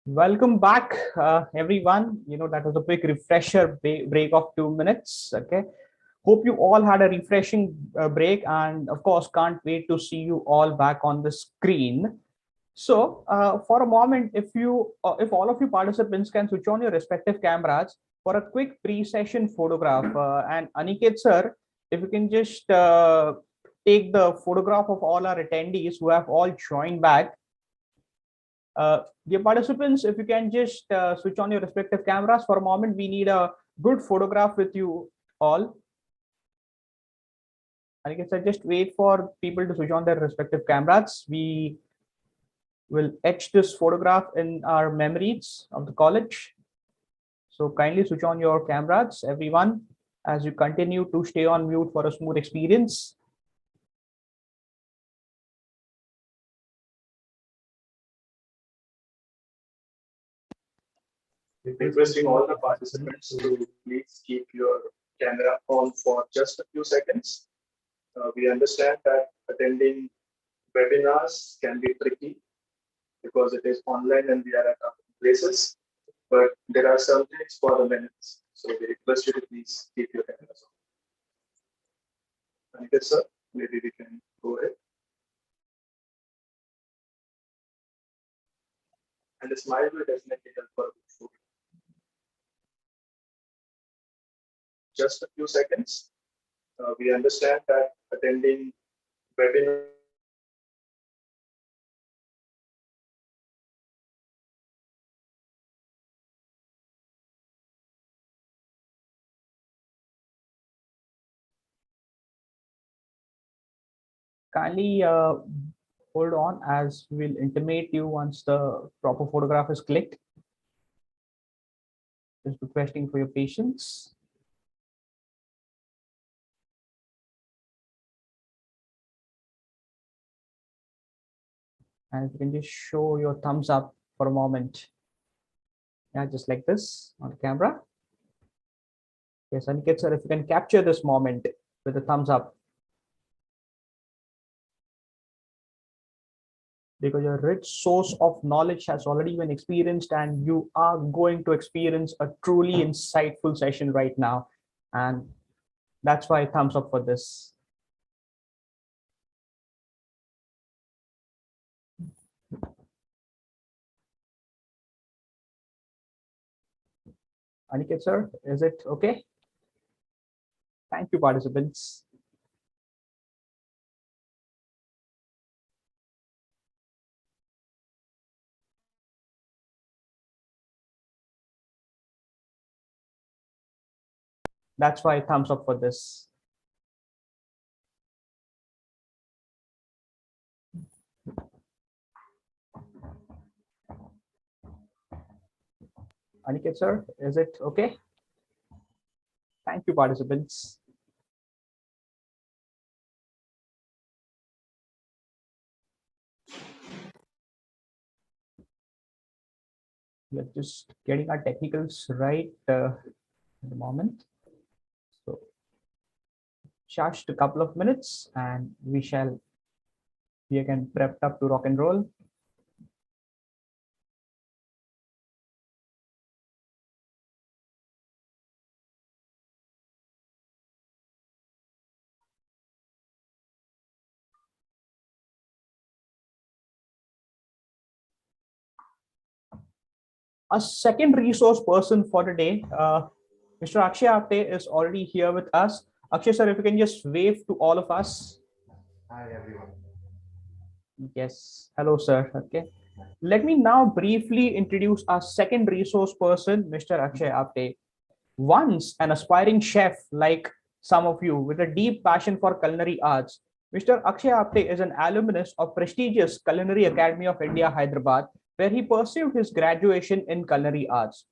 Welcome back, everyone. That was a quick refresher break of 2 minutes. Okay. Hope you all had a refreshing break, and of course, can't wait to see you all back on the screen. So, for a moment, if all of you participants can switch on your respective cameras for a quick pre-session photograph, and Aniket sir, if you can just take the photograph of all our attendees who have all joined back. Dear participants, if you can just switch on your respective cameras for a moment, we need a good photograph with you all. I guess I just wait for people to switch on their respective cameras. We will etch this photograph in our memories of the college. So kindly switch on your cameras, everyone, as you continue to stay on mute for a smooth experience. Requesting all the participants to please keep your camera on for just a few seconds. We understand that attending webinars can be tricky because it is online and we are at our places, but there are some things for the minutes. So we request you to please keep your cameras on. Aniket sir, maybe we can go ahead. And the smile will definitely help for a good photo. Just a few seconds. We understand that attending webinar Kindly hold on as we'll intimate you once the proper photograph is clicked. Just requesting for your patience. And if you can just show your thumbs up for a moment. Yeah, just like this on the camera. Yes, Aniket sir, if you can capture this moment with a thumbs up. Because your rich source of knowledge has already been experienced and you are going to experience a truly insightful session right now. And that's why thumbs up for this. Aniket sir, is it okay? Thank you, participants. That's why thumbs up for this. Aniket sir, is it okay? Thank you, participants. We're just getting our technicals right at the moment. So just a couple of minutes and we shall be again prepped up to rock and roll. A second resource person for today, Mr. Akshay Apte is already here with us. Akshay sir, if you can just wave to all of us. Hi everyone. Yes, hello sir. Okay. Let me now briefly introduce our second resource person, Mr. Akshay Apte. Once an aspiring chef like some of you with a deep passion for culinary arts, Mr. Akshay Apte is an alumnus of prestigious Culinary Academy of India, Hyderabad, where he pursued his graduation in culinary arts.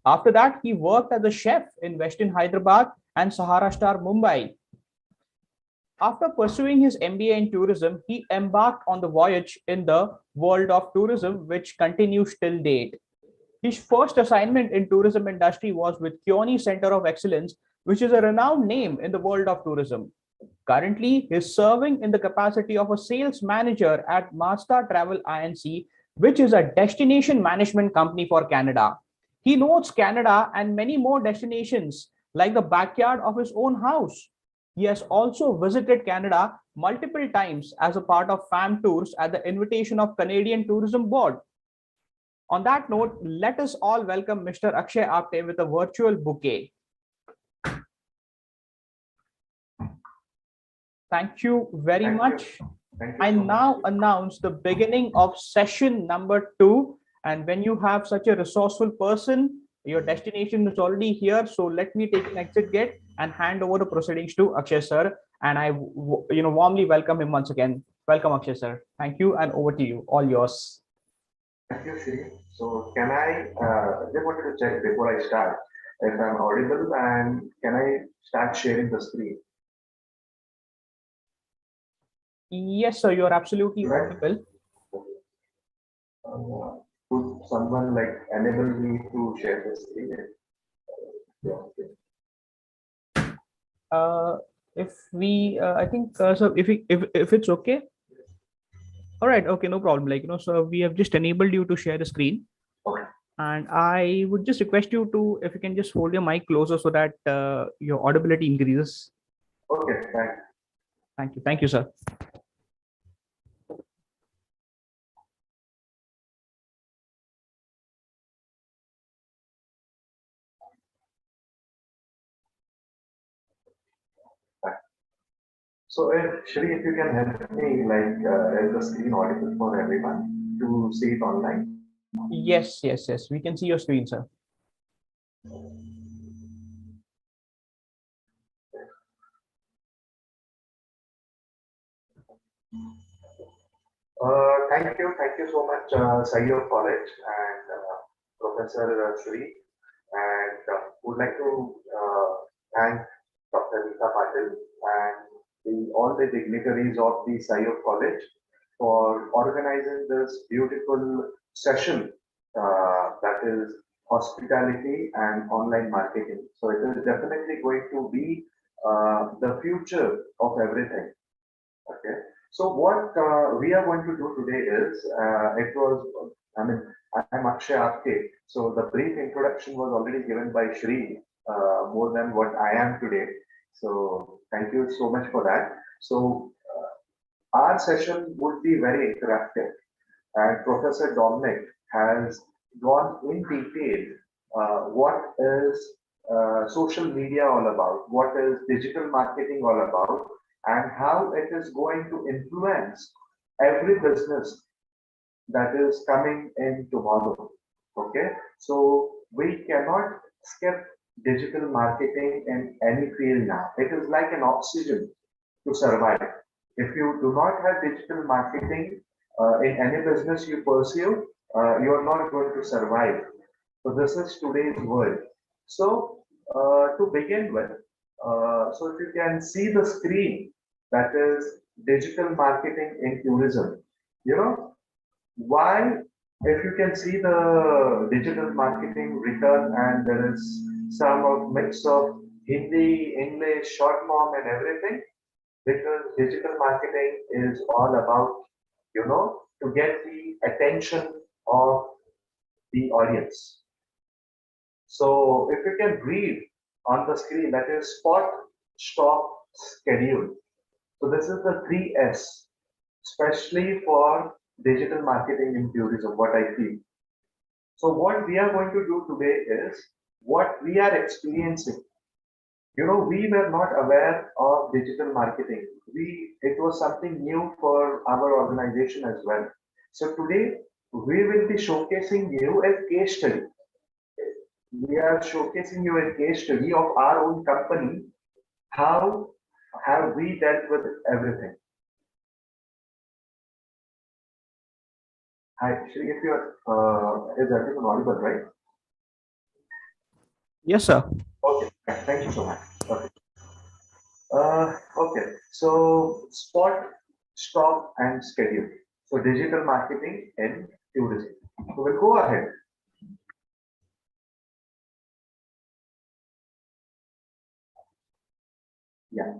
After that, he worked as a chef in Western Hyderabad and Sahara Star Mumbai. After pursuing his MBA in tourism, he embarked on the voyage in the world of tourism, which continues till date. His first assignment in tourism industry was with Kioni Center of Excellence, which is a renowned name in the world of tourism. Currently, he is serving in the capacity of a sales manager at Mazda Travel Inc., which is a destination management company for Canada. He knows Canada and many more destinations like the backyard of his own house. He has also visited Canada multiple times as a part of fam tours at the invitation of Canadian Tourism Board. On that note, let us all welcome Mr. Akshay Apte with a virtual bouquet. Thank you very much. I now announce the beginning of session number 2. And when you have such a resourceful person, your destination is already here. So let me take an exit gate and hand over the proceedings to Akshay sir. And I warmly welcome him once again. Welcome, Akshay sir. Thank you, and over to you. All yours. Thank you, Shri. So can I just wanted to check before I start if I'm audible, and can I start sharing the screen? Yes, sir, you're absolutely Right. audible. Could someone like enable me to share the screen? If we, I think, so if it's okay. All right, okay, no problem. So we have just enabled you to share the screen. Okay. And I would just request you to, if you can just hold your mic closer so that your audibility increases. Okay, thanks. Thank you. Thank you, sir. So, Shri, if you can help me, like, is the screen audible for everyone to see it online? Yes, yes, yes. We can see your screen, sir. Thank you so much, Sahyog College and Professor Shri, and would like to thank Dr. Rita Patil and all the dignitaries of the Sahyog College for organizing this beautiful session that is hospitality and online marketing. So it is definitely going to be the future of everything. Okay. So what we are going to do today is, I mean, I'm Akshay Apte. So the brief introduction was already given by Shri, more than what I am today. So thank you so much for that. So our session would be very interactive, and Professor Dominic has gone in detail what is social media all about, what is digital marketing all about, and how it is going to influence every business that is coming in tomorrow. Okay, so we cannot skip digital marketing in any field now. It is like an oxygen to survive. If you do not have digital marketing in any business you pursue, you are not going to survive. So this is today's world. So to begin with, so if you can see the screen, that is digital marketing in tourism. You know why? If you can see the digital marketing written, and there is some of mix of Hindi, English, short form, and everything, because digital marketing is all about, to get the attention of the audience. So if you can read on the screen, that is spot, stop, schedule. So this is the 3S, especially for digital marketing in tourism, what I feel. So what we are going to do today is what we are experiencing. We were not aware of digital marketing. It was something new for our organization as well. So today we will be showcasing you a case study. We are showcasing you a case study of our own company. How have we dealt with everything? Hi, Shri, if you're, is everyone audible, right? Yes, sir. Okay, thank you so much. Okay. Okay, so spot, stop, and schedule. So digital marketing and tourism. So we'll go ahead. Yeah.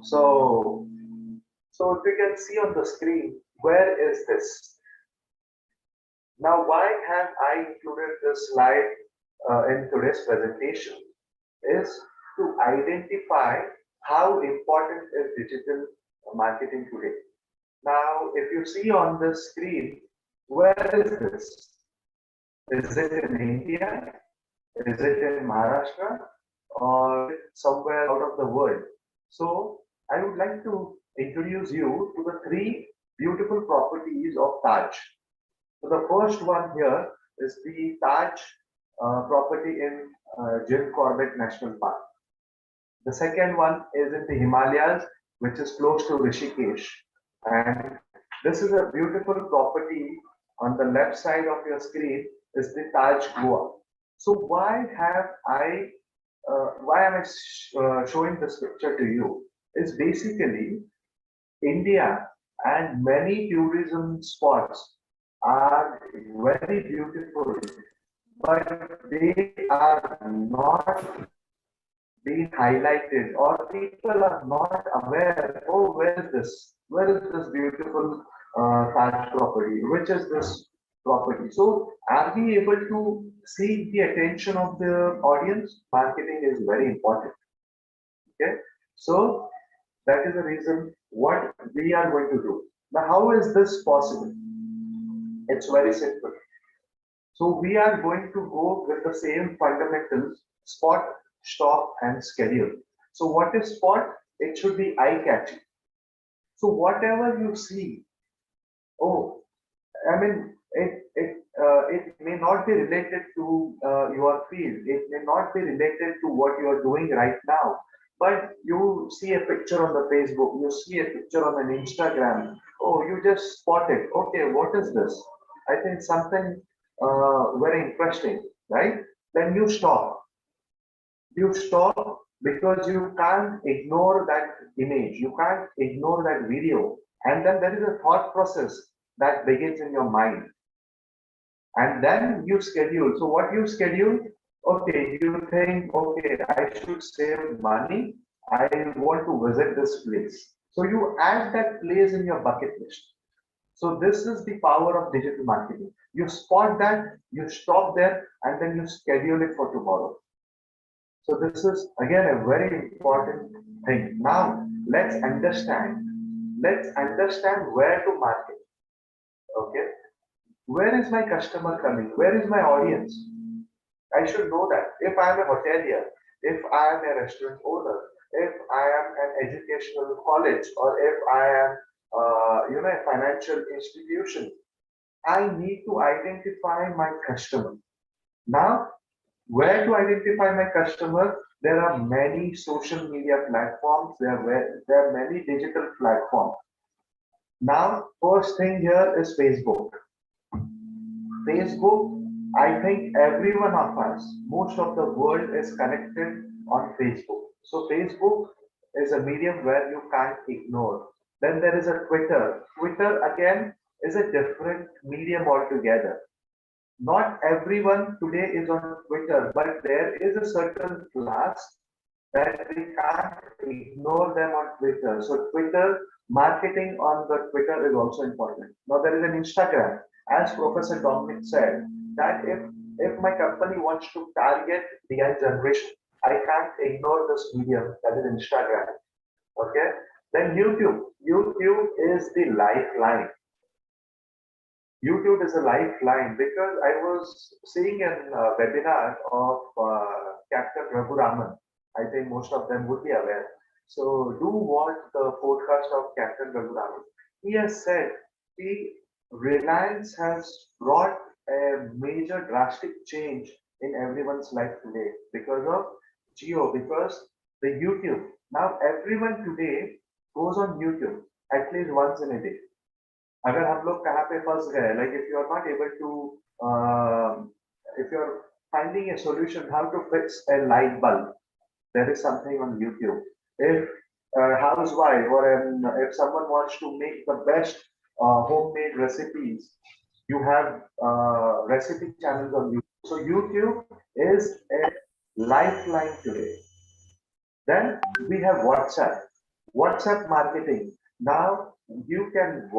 So if you can see on the screen, where is this? Now, why have I included this slide in today's presentation is to identify how important is digital marketing today. Now, if you see on the screen, where is this? Is it in India? Is it in Maharashtra? Or somewhere out of the world? So, I would like to introduce you to the three beautiful properties of Taj. So, the first one here is the Taj property in Jim Corbett National Park. The second one is in the Himalayas, which is close to Rishikesh. And this is a beautiful property on the left side of your screen is the Taj Goa. So why am I showing this picture to you? Is basically India and many tourism spots are very beautiful, but they are not being highlighted, or people are not aware, oh, where is this? Where is this beautiful Taj property? Which is this property? So, are we able to see the attention of the audience? Marketing is very important. Okay, so that is the reason what we are going to do. Now, how is this possible? It's very simple. So we are going to go with the same fundamentals: spot, stop, and schedule. So what is spot? It should be eye-catching. So whatever you see, oh, I mean, it may not be related to your field. It may not be related to what you are doing right now. But you see a picture on the Facebook, you see a picture on an Instagram. Oh, you just spot it. Okay, what is this? I think something very interesting, right? Then you stop. You stop because you can't ignore that image. You can't ignore that video. And then there is a thought process that begins in your mind. And then you schedule. So what you schedule? Okay, you think, okay, I should save money. I want to visit this place. So you add that place in your bucket list. So this is the power of digital marketing. You spot that, you stop there, and then you schedule it for tomorrow. So this is again a very important thing. Now let's understand. Let's understand where to market. Okay. Where is my customer coming? Where is my audience? I should know that. If I am a hotelier, if I am a restaurant owner, if I am an educational college, or if I am, a financial institution, I need to identify my customer. Now, where to identify my customer? There are many social media platforms. There are many digital platforms. Now, first thing here is Facebook. Facebook, I think every one of us, most of the world is connected on Facebook. So Facebook is a medium where you can't ignore. Then there is a Twitter. Twitter again is a different medium altogether. Not everyone today is on Twitter, but there is a certain class that we can't ignore them on Twitter. So Twitter, marketing on the Twitter is also important. Now there is an Instagram. As Professor Dominic said, that if my company wants to target the young generation, I can't ignore this medium, that is Instagram. Okay. Then YouTube. YouTube is the lifeline. YouTube is a lifeline because I was seeing a webinar of Captain Raghu Raman. I think most of them would be aware. So do watch the podcast of Captain Raghu Raman. He has said the Reliance has brought a major drastic change in everyone's life today because of Geo, because the YouTube. Now everyone today goes on YouTube at least once in a day. अगर हम लोग कहाँ पे फंस गए, like if you are not able to if you are finding a solution how to fix a light bulb, there is something on YouTube. If a housewife or if someone wants to make the best homemade recipes, you have recipe channels on YouTube. So YouTube is a lifeline today. Then we have WhatsApp. WhatsApp marketing. Now you can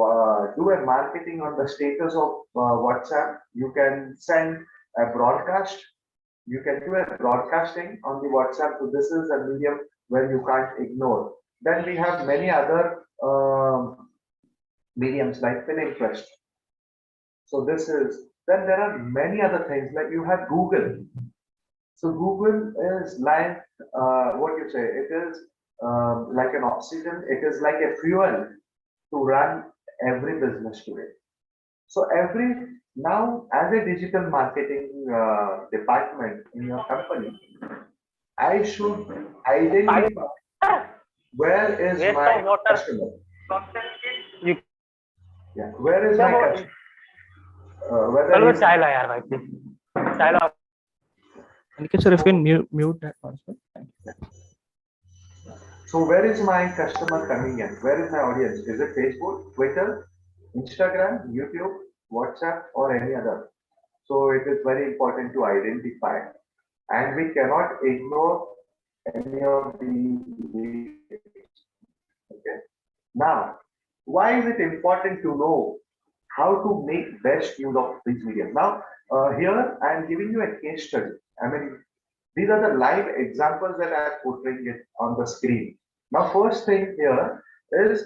do a marketing on the status of WhatsApp. You can send a broadcast. You can do a broadcasting on the WhatsApp. So this is a medium where you can't ignore. Then we have many other mediums like Pinterest. So this is, then there are many other things like you have Google. So Google is like what you say, it is like an oxygen, it is like a fuel to run every business today. So every now as a digital marketing department in your company, I should identify where is Waste my of water. customer. You Yeah, where is my customer? Whether चलो he's चाय ला यार भाई please चाय ला Aniket sir, if you can mute that also. Thank you. So where is my customer coming in? Where is my audience? Is it Facebook, Twitter, Instagram, YouTube, WhatsApp, or any other? So it is very important to identify, and we cannot ignore any of the. Okay. Now, why is it important to know how to make best use of these media? Now, here I am giving you a case study. I mean, these are the live examples that I am portraying it on the screen. Now, first thing here is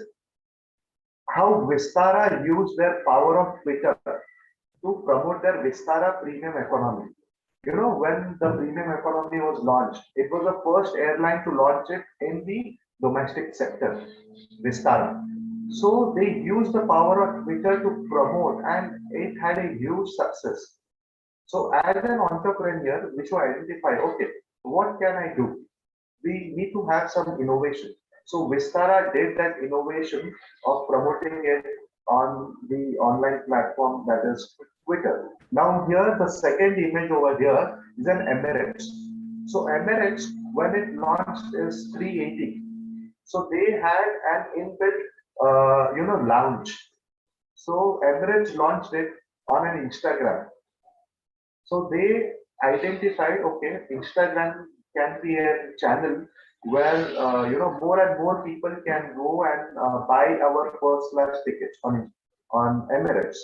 how Vistara used their power of Twitter to promote their Vistara premium economy. You know, when the premium economy was launched, it was the first airline to launch it in the domestic sector, Vistara. So they used the power of Twitter to promote, and it had a huge success. So as an entrepreneur, we should identify, okay, what can I do? We need to have some innovation. So Vistara did that innovation of promoting it on the online platform that is Twitter. Now here, the second image over here is an Emirates. So Emirates, when it launched, is 380. So they had an inbuilt, lounge. So Emirates launched it on an Instagram. So they identified, okay, Instagram can be a channel where more and more people can go and buy our first class tickets on Emirates.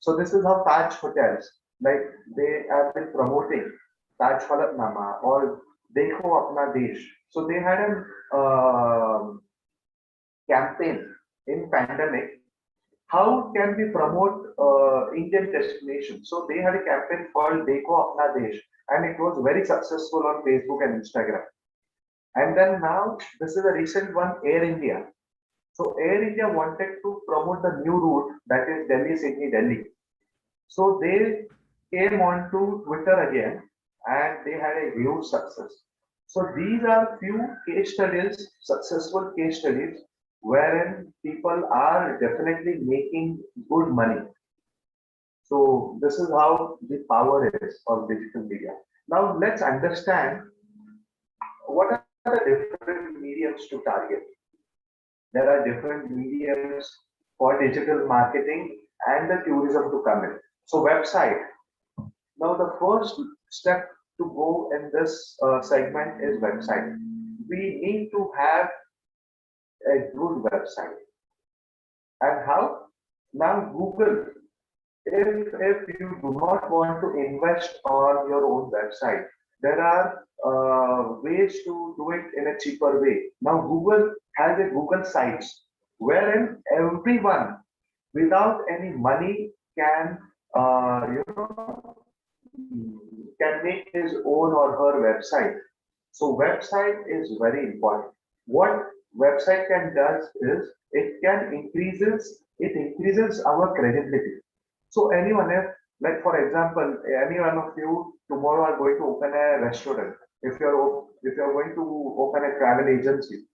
So this is how Taj hotels, like they have been promoting Taj Falatnama or Dekho Apna Desh. So they had a campaign in pandemic. How can we promote Indian destinations? So they had a campaign called Dekho Apna Desh, and it was very successful on Facebook and Instagram. And then now this is a recent one, Air India. So Air India wanted to promote the new route that is Delhi, Sydney, Delhi. So they came on to Twitter again, and they had a huge success. So these are few case studies, successful case studies, wherein people are definitely making good money. So this is how the power is of digital media. Now let's understand what are the different mediums to target. There are different mediums for digital marketing and the tourism to come in. So website. Now the first step to go in this segment is website. We need to have a good website. And how? Now Google, if you do not want to invest on your own website, there are ways to do it in a cheaper way. Now Google has a Google Sites wherein everyone without any money can can make his own or her website. So website is very important. What website can does is it increases our credibility. So anyone if like for example, any one of you tomorrow are going to open a restaurant. If you're going to open a travel agency.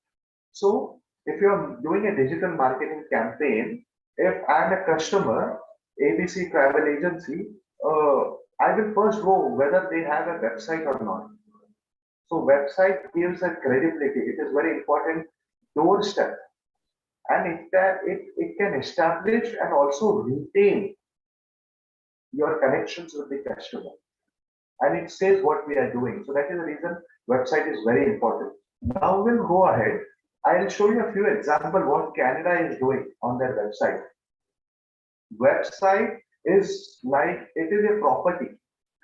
So if you're doing a digital marketing campaign, if I'm a customer, ABC travel agency, I will first go whether they have a website or not. So website gives a credibility. It is very important doorstep, and it can establish and also retain your connections with the customer, and it says what we are doing. So that is the reason website is very important. Now we'll go ahead. I'll show you a few examples what Canada is doing on their website. Website is like it is a property.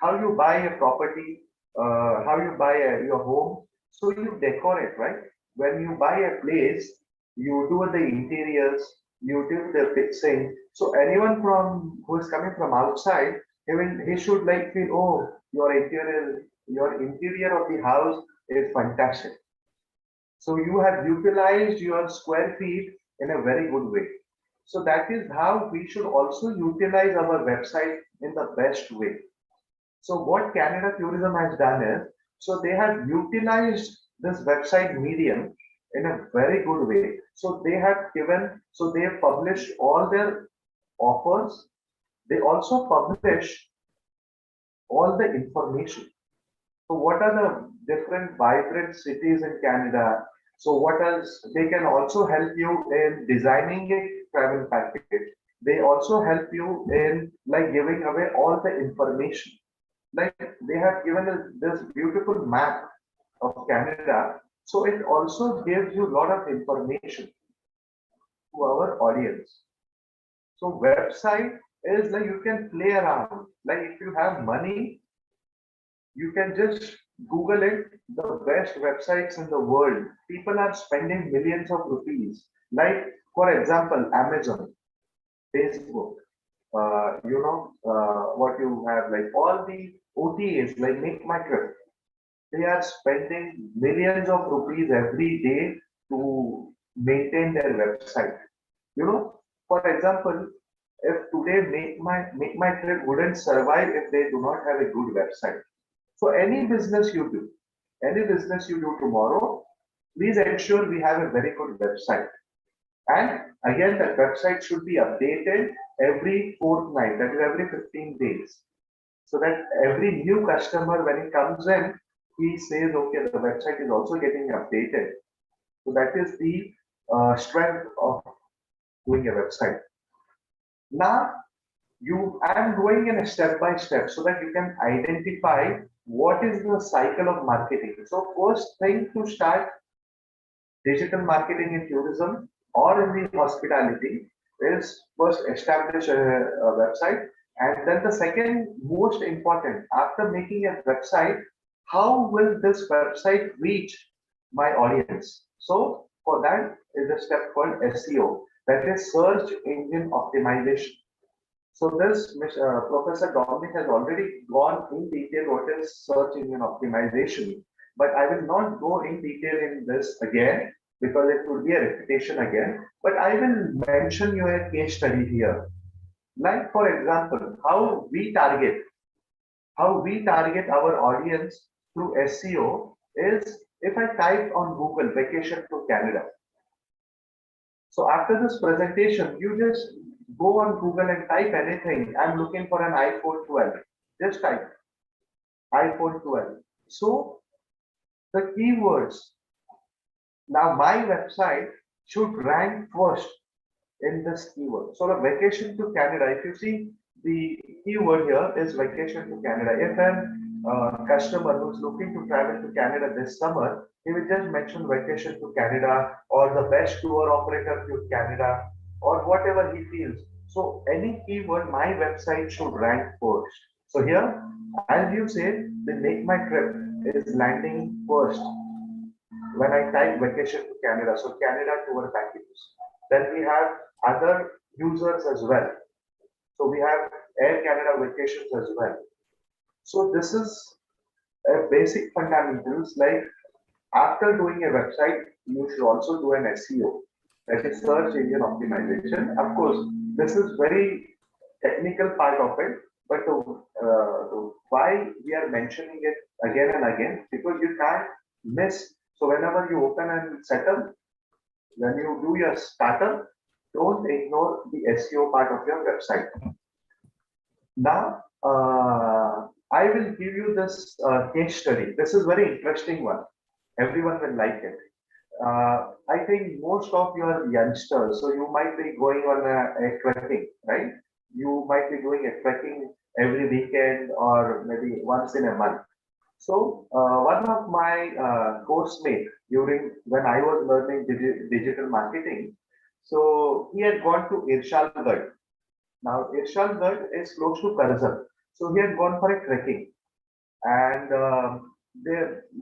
How you buy a property, how you buy your home. So you decorate, right? When you buy a place, you do the interiors, you do the fixing. So anyone from who is coming from outside, he should like feel, oh, your interior of the house is fantastic. So you have utilized your square feet in a very good way. So that is how we should also utilize our website in the best way. So what Canada Tourism has done is, so they have utilized this website medium in a very good way. So they have given, so they have published all their offers. They also publish all the information. So what are the different vibrant cities in Canada? So what else? They can also help you in designing a travel package. They also help you in like giving away all the information. Like they have given us this beautiful map of Canada. So it also gives you a lot of information to our audience. So website is like you can play around. Like if you have money, you can just Google it, the best websites in the world. People are spending millions of rupees. Like, for example, Amazon, Facebook, what you have, like all the OTAs, like Make My Trip, they are spending millions of rupees every day to maintain their website. You know, for example, if today Make My Trip wouldn't survive if they do not have a good website. So any business you do tomorrow, please ensure we have a very good website. And again, that website should be updated every fortnight, that is every 15 days. So that every new customer, when he comes in, he says, okay, the website is also getting updated. So that is the strength of doing a website. Now, I'm going in a step by step so that you can identify what is the cycle of marketing. So first thing to start digital marketing in tourism or in the hospitality is first establish a website, and then the second most important after making a website, how will this website reach my audience? So for that is a step called SEO, that is search engine optimization. So this Professor Dominic has already gone in detail what is search engine optimization, but I will not go in detail in this again because it would be a repetition again. But I will mention you a case study here. Like for example, how we target our audience through SEO is if I type on Google vacation to Canada. So after this presentation, you just go on Google and type anything. I'm looking for an iPhone 12. Just type iPhone 12. So the keywords. Now my website should rank first in this keyword. So the vacation to Canada, if you see the keyword here is vacation to Canada. If an customer who's looking to travel to Canada this summer, he will just mention vacation to Canada or the best tour operator to Canada or whatever he feels. So any keyword, my website should rank first. So here, as you said, the Make My Trip is landing first when I type vacation to Canada. So Canada tour packages. Then we have other users as well. So we have Air Canada vacations as well. So this is a basic fundamentals like after doing a website, you should also do an SEO, that is search engine optimization. Of course, this is very technical part of it, but why we are mentioning it again and again, because you can't miss. So whenever you open and set up, when you do your startup, don't ignore the SEO part of your website. Now, I will give you this case study. This is very interesting one. Everyone will like it. I think most of your youngsters, so you might be going on a trekking, right? You might be doing a trekking every weekend or maybe once in a month. So one of my course mate during when I was learning digital marketing, so he had gone to Irshalgarh. Now Irshalgarh is close to Karza, so he had gone for a trekking, and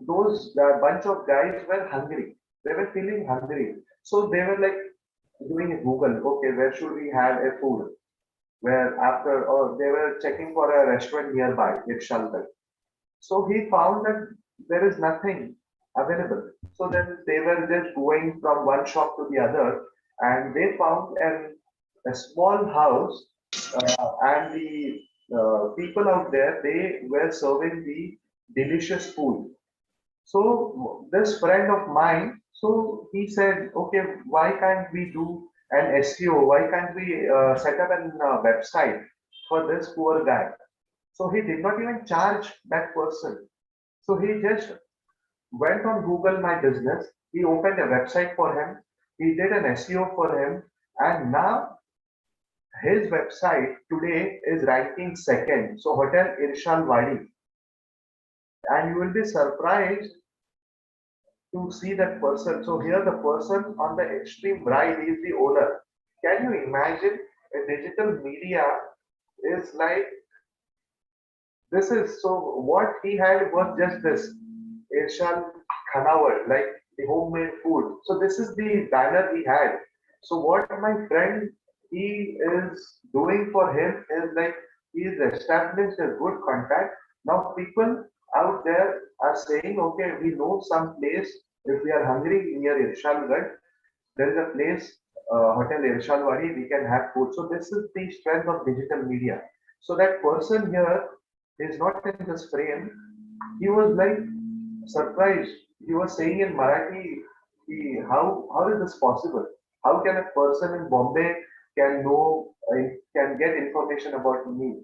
those bunch of guys were hungry. They were feeling hungry, so they were like doing a Google. Okay, where should we have a food? Where after, or they were checking for a restaurant nearby Irshalgarh. So he found that there is nothing available. So then they were just going from one shop to the other, and they found a small house, and the people out there, they were serving the delicious food. So this friend of mine, so he said, okay, why can't we do an SEO? Why can't we set up a website for this poor guy? So he did not even charge that person. So he just went on Google My Business. He opened a website for him. He did an SEO for him. And now his website today is ranking second. So Hotel Irshal Wadi. And you will be surprised to see that person. So here the person on the extreme right is the owner. Can you imagine a digital media is like this is so what he had was just this Asian Khanawar, like the homemade food. So this is the banner he had. So what my friend he is doing for him is like he is established a good contact. Now people out there are saying, okay, we know some place if we are hungry near Irshalgarh, there is a place, Hotel Irshalwadi, we can have food. So this is the strength of digital media. So that person here is not in this frame. He was like surprised. He was saying in Marathi, how is this possible? How can a person in Bombay can know can get information about me?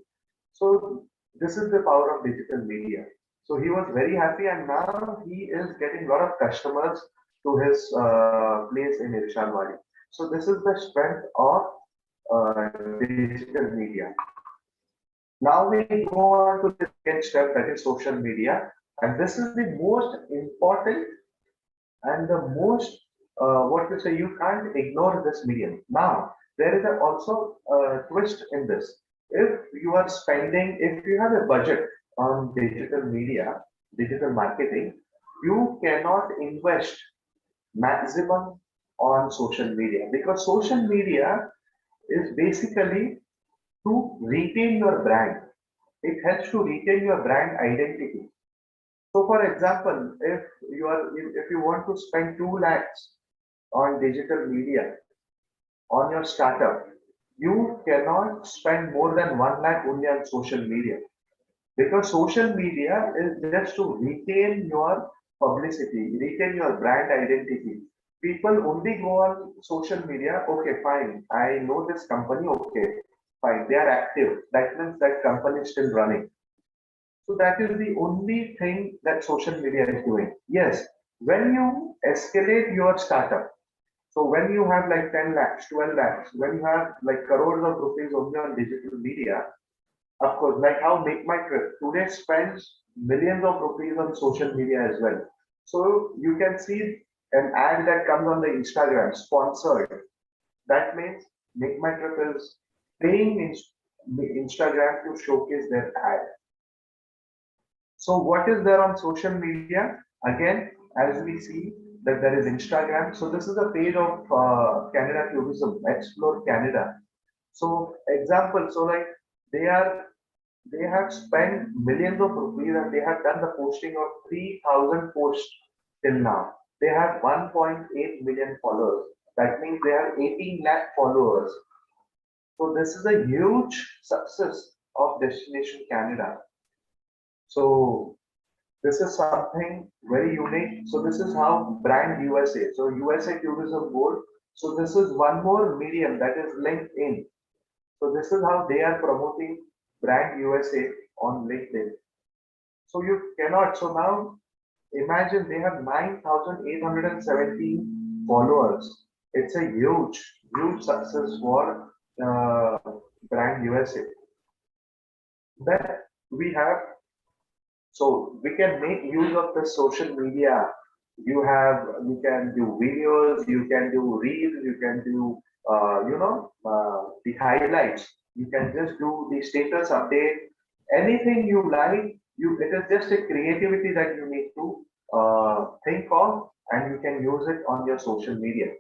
So this is the power of digital media. So he was very happy, and now he is getting a lot of customers to his place in Irshalwadi. So this is the strength of digital media. Now we go on to the second step, that is social media, and this is the most important and the most what to say, you can't ignore this medium. Now there is also a twist in this. If you are spending, if you have a budget on digital media, digital marketing, you cannot invest maximum on social media, because social media is basically to retain your brand. It helps to retain your brand identity. So for example, if you want to spend 2 lakhs on digital media on your startup, you cannot spend more than 1 lakh only on social media, because social media is just to retain your publicity, retain your brand identity. People only go on social media, okay, fine, I know this company, okay, fine, they are active. That means that company is still running. So that is the only thing that social media is doing. Yes, when you escalate your startup, so when you have like 10 lakhs, 12 lakhs, when you have like crores of rupees only on digital media, of course, like how Make My Trip today spends millions of rupees on social media as well. So you can see an ad that comes on the Instagram, sponsored. That means Make My Trip is paying Instagram to showcase their ad. So what is there on social media? Again, as we see that there is Instagram. So this is a page of Canada Tourism, Explore Canada. So example, so like they are they have spent millions of rupees and they have done the posting of 3,000 posts till now. They have 1.8 million followers. That means they have 18 lakh followers. So this is a huge success of Destination Canada. So this is something very unique. So this is how brand USA. So USA Tourism Board. So this is one more medium that is LinkedIn. So this is how they are promoting brand USA on LinkedIn. So you cannot. So now imagine they have 9,817 followers. It's a huge, huge success for brand USA. Then we have So we can make use of the social media. You can do videos, you can do reels, you can do, the highlights. You can just do the status update, anything you like. It is just a creativity that you need to think of, and you can use it on your social media.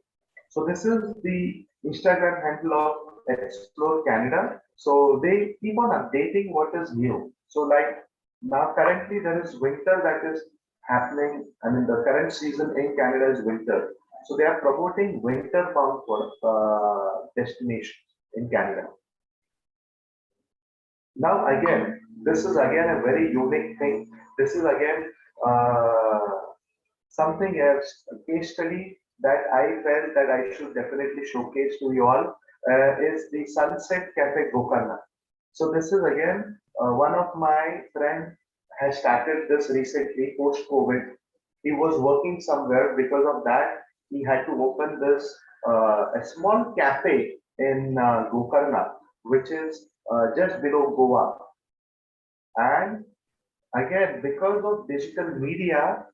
So this is the Instagram handle of Explore Canada. So they keep on updating what is new. So like now currently there is winter that is happening. I mean the current season in Canada is winter. So they are promoting winter bound for destinations in Canada. Now again, this is again a very unique thing. This is again uh, something else, a case study that I felt that I should definitely showcase to you all is the Sunset Cafe Gokarna. So this is again one of my friend has started this recently post COVID. He was working somewhere because of that. He had to open this a small cafe in Gokarna, which is just below Goa. And again, because of digital media,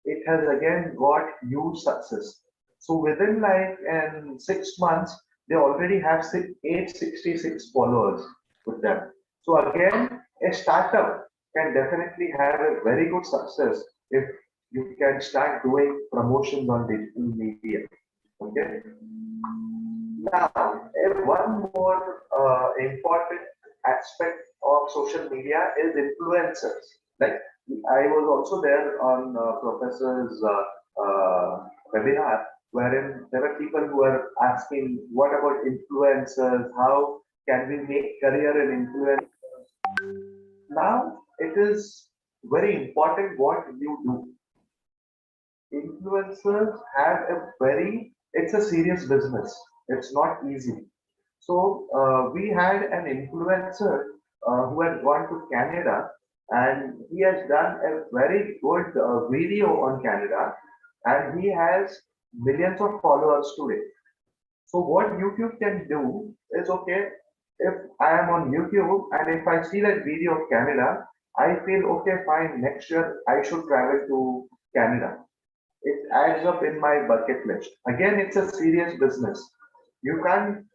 it has again got huge success. So within like in 6 months, they already have 866 followers with them. So again, a startup can definitely have a very good success if you can start doing promotions on digital media. Okay. Now, one more important aspect of social media is influencers. Like I was also there on Professor's webinar, wherein there were people who were asking, what about influencers? How can we make career in influence? Now, it is very important what you do. Influencers have a very, it's a serious business. It's not easy. So we had an influencer who had gone to Canada, and he has done a very good video on Canada, and he has millions of followers today. So what YouTube can do is, okay, if I am on YouTube and if I see that video of Canada, I feel okay, fine, next year I should travel to Canada. It adds up in my bucket list. Again, it's a serious business. You can't,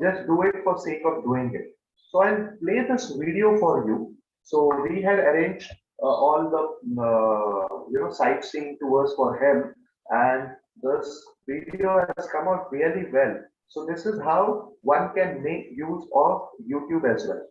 just do it for sake of doing it. So I'll play this video for you. So we had arranged all the, sightseeing tours for him, and this video has come out really well. So this is how one can make use of YouTube as well.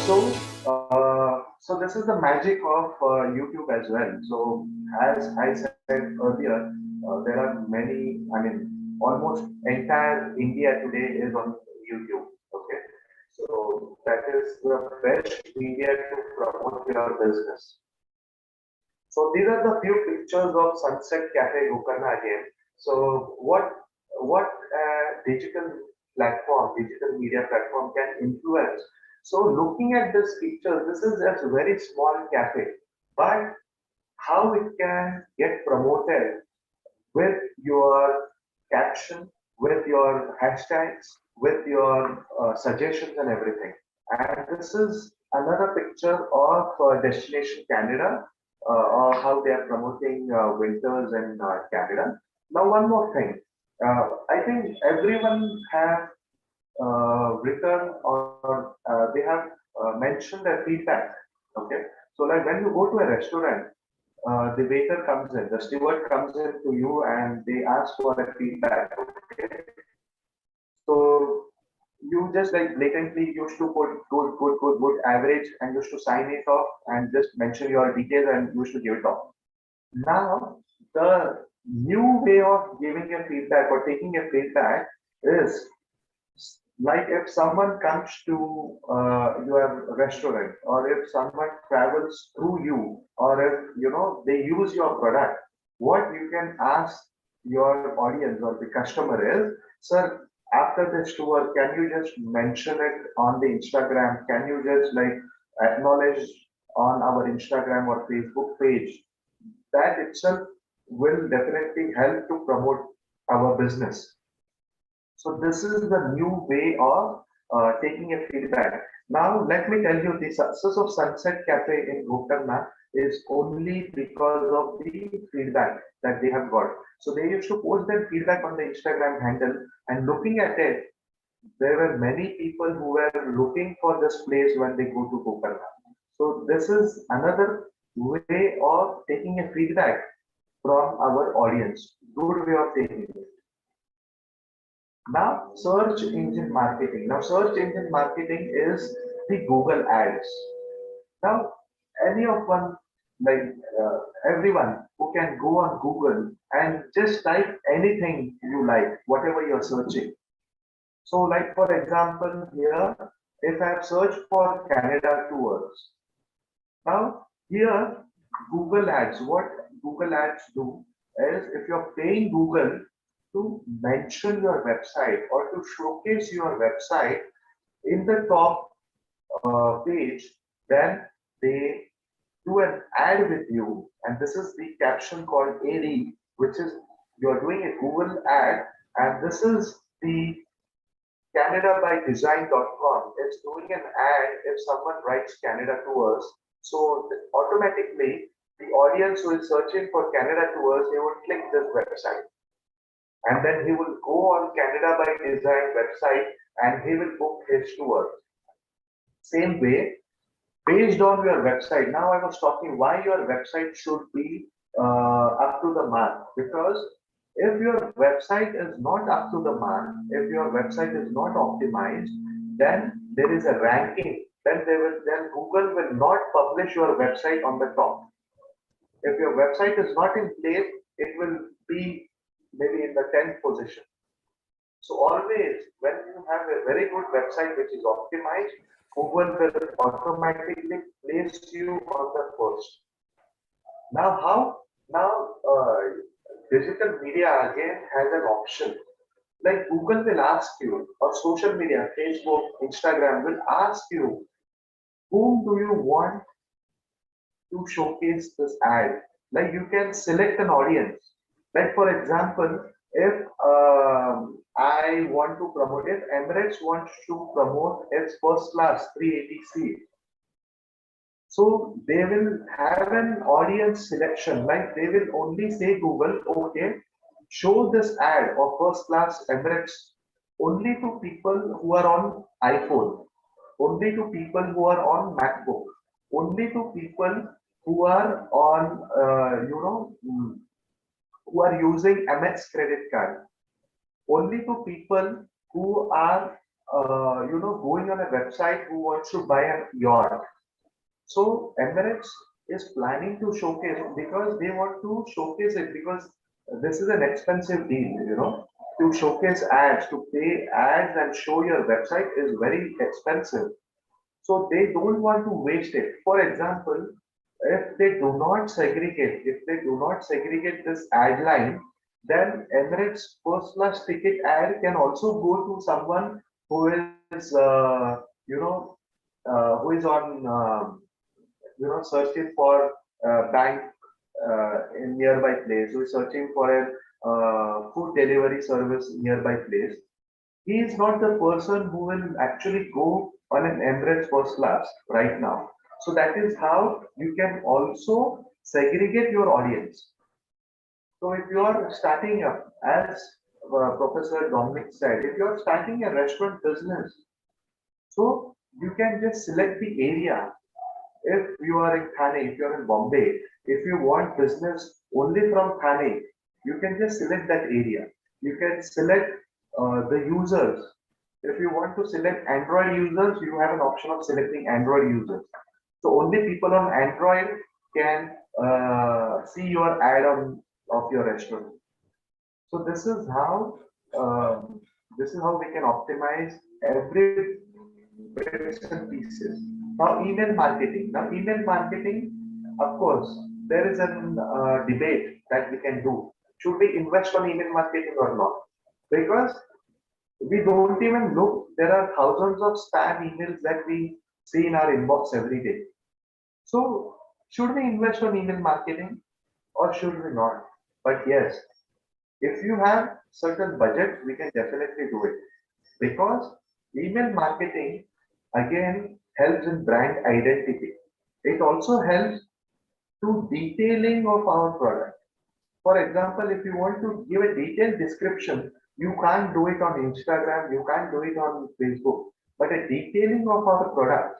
So, so this is the magic of YouTube as well. So, as I said earlier, there are many. I mean, almost entire India today is on YouTube. Okay, so that is the best media to promote your business. So these are the few pictures of Sunset Cafe Gokarna again. So what digital platform, digital media platform can influence? So looking at this picture, this is just a very small cafe, but how it can get promoted with your caption, with your hashtags, with your suggestions and everything. And this is another picture of Destination Canada, or how they are promoting winters in Canada. Now, one more thing. I think everyone have written, or they have mentioned their feedback. Okay, so like when you go to a restaurant, the waiter comes in, the steward comes in to you, and they ask for a feedback. Okay, so you just like blatantly used to put good, good, good, good, average, and used to sign it off and just mention your details and used to give it off. Now, the new way of giving a feedback or taking a feedback is like if someone comes to your restaurant, or if someone travels through you, or if they use your product, what you can ask your audience or the customer is, sir, after this tour, can you just mention it on the Instagram? Can you just like acknowledge on our Instagram or Facebook page? That itself will definitely help to promote our business. So this is the new way of taking a feedback. Now let me tell you, the success of Sunset Cafe in Gokarna is only because of the feedback that they have got. So they used to post their feedback on the Instagram handle, and looking at it, there were many people who were looking for this place when they go to Gokarna. So this is another way of taking a feedback from our audience. Good way of taking it. Now, search engine marketing. Now, search engine marketing is the Google ads. Now, any of one, like everyone who can go on Google and just type anything you like, whatever you're searching. So, like for example, here, if I have searched for Canada tours, now here, Google ads, what Google ads do is, if you're paying Google to mention your website or to showcase your website in the top page, then they do an ad with you, and this is the caption called AD, which is you're doing a Google ad, and this is the CanadaByDesign.com. It's doing an ad if someone writes Canada tours. So automatically, the audience who is searching for Canada tours, they would click this website, and then he will go on Canada by Design website and he will book his tour. Same way, based on your website. Now I was talking why your website should be up to the mark, because if your website is not up to the mark, if your website is not optimized, then there is a ranking. Then Google will not publish your website on the top. If your website is not in place, it will be maybe in the 10th position. So always, when you have a very good website which is optimized, Google will automatically place you on the first. Now, how? Now, digital media again has an option. Like Google will ask you, or social media, Facebook, Instagram will ask you, whom do you want to showcase this ad? Like you can select an audience. Like for example, if I want to promote, if Emirates wants to promote its first class 380C, so they will have an audience selection. Like they will only say Google, okay, show this ad of first class Emirates only to people who are on iPhone, only to people who are on MacBook, only to people who are on, who are using Amex credit card, only to people who are, going on a website who wants to buy a yacht. So Emirates is planning to showcase, because they want to showcase it, because this is an expensive deal, to showcase ads, to pay ads and show your website is very expensive. So they don't want to waste it. For example, if they do not segregate this ad line, then Emirates first class ticket ad can also go to someone who is, who is on, searching for bank in nearby place, who is searching for a food delivery service nearby place, he is not the person who will actually go on an Emirates first class right now. So that is how you can also segregate your audience. So if you are starting up, as Professor Dominic said, if you are starting a restaurant business, so you can just select the area. If you are in Thane, if you are in Bombay, if you want business only from Thane, you can just select that area. You can select the users. If you want to select Android users, you have an option of selecting Android users. So only people on Android can see your ad on of your restaurant. So this is how we can optimize every bits and pieces. Now email marketing. Now email marketing, of course, there is an debate that we can do. Should we invest on email marketing or not? Because we don't even look. There are thousands of spam emails that we see in our inbox every day. So should we invest on email marketing or should we not? But yes, if you have certain budget, we can definitely do it because email marketing again helps in brand identity. It also helps to detailing of our product. For example, if you want to give a detailed description, you can't do it on Instagram, you can't do it on Facebook, but a detailing of our product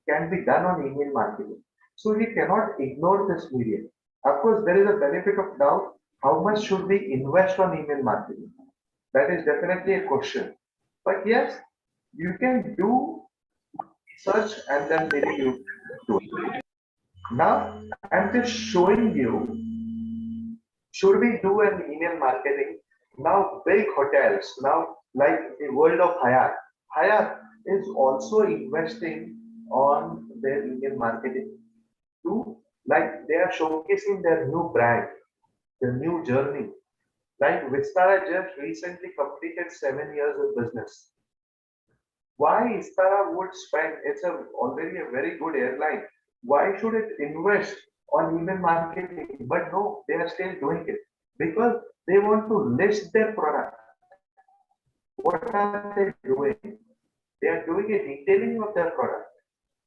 can be done on email marketing. So we cannot ignore this medium. Of course, there is a benefit of doubt. How much should we invest on email marketing? That is definitely a question. But yes, you can do research and then maybe you do it. Now, I'm just showing you, should we do an email marketing? Now, big hotels, now like the world of Hyatt, Hyatt is also investing on their email marketing too. Like they are showcasing their new brand, their new journey. Like Vistara just recently completed 7 years of business. Why Istara would spend, it's already a very good airline. Why should it invest on email marketing? But no, they are still doing it because they want to list their product. What are they doing? They are doing a detailing of their product.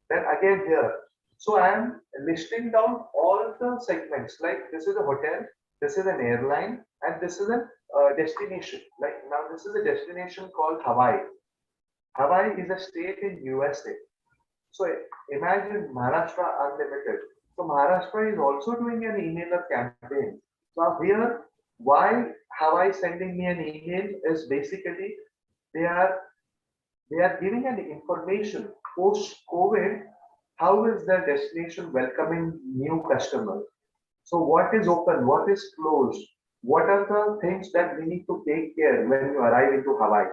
Then again here. So I am listing down all the segments. Like this is a hotel, this is an airline, and this is a destination. Like now this is a destination called Hawaii. Hawaii is a state in USA. So imagine Maharashtra Unlimited. So Maharashtra is also doing an emailer campaign. So here, why Hawaii sending me an email is basically they are they are giving an information post COVID. How is their destination welcoming new customers? So what is open? What is closed? What are the things that we need to take care when you arrive into Hawaii?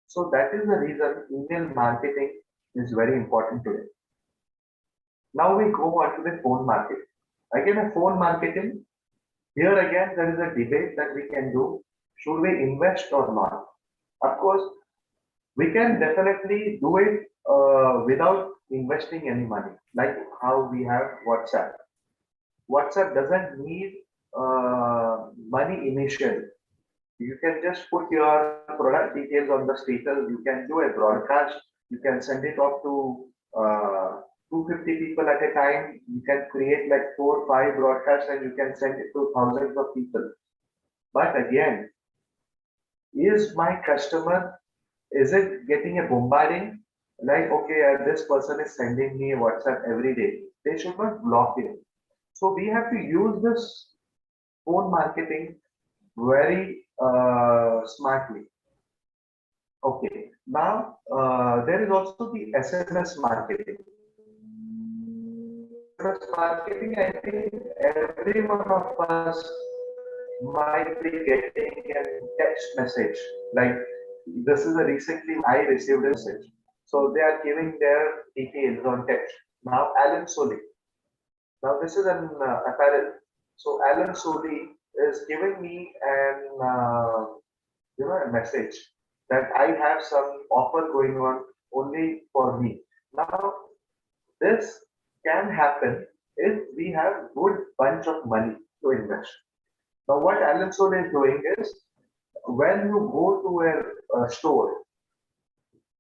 So that is the reason email marketing is very important today. Now we go on to the phone market. Again, a phone marketing. Here again, there is a debate that we can do. Should we invest or not? Of course, we can definitely do it without investing any money, like how we have WhatsApp. WhatsApp doesn't need money initially. You can just put your product details on the status. You can do a broadcast. You can send it off to 250 people at a time. You can create like 4 or 5 broadcasts and you can send it to thousands of people. But again, is my customer, is it getting a bombarding? Like, okay, this person is sending me a WhatsApp every day. They should not block it. So we have to use this phone marketing very smartly. Okay, now there is also the SMS marketing. SMS marketing, I think every one of us might be getting a text message. Like this is a recently I received a message. So they are giving their details on text. Now Alan Solly. Now this is an apparel. So Alan Solly is giving me an a message that I have some offer going on only for me. Now this can happen if we have good bunch of money to invest. Now, what Alan Soul is doing is, when you go to a store,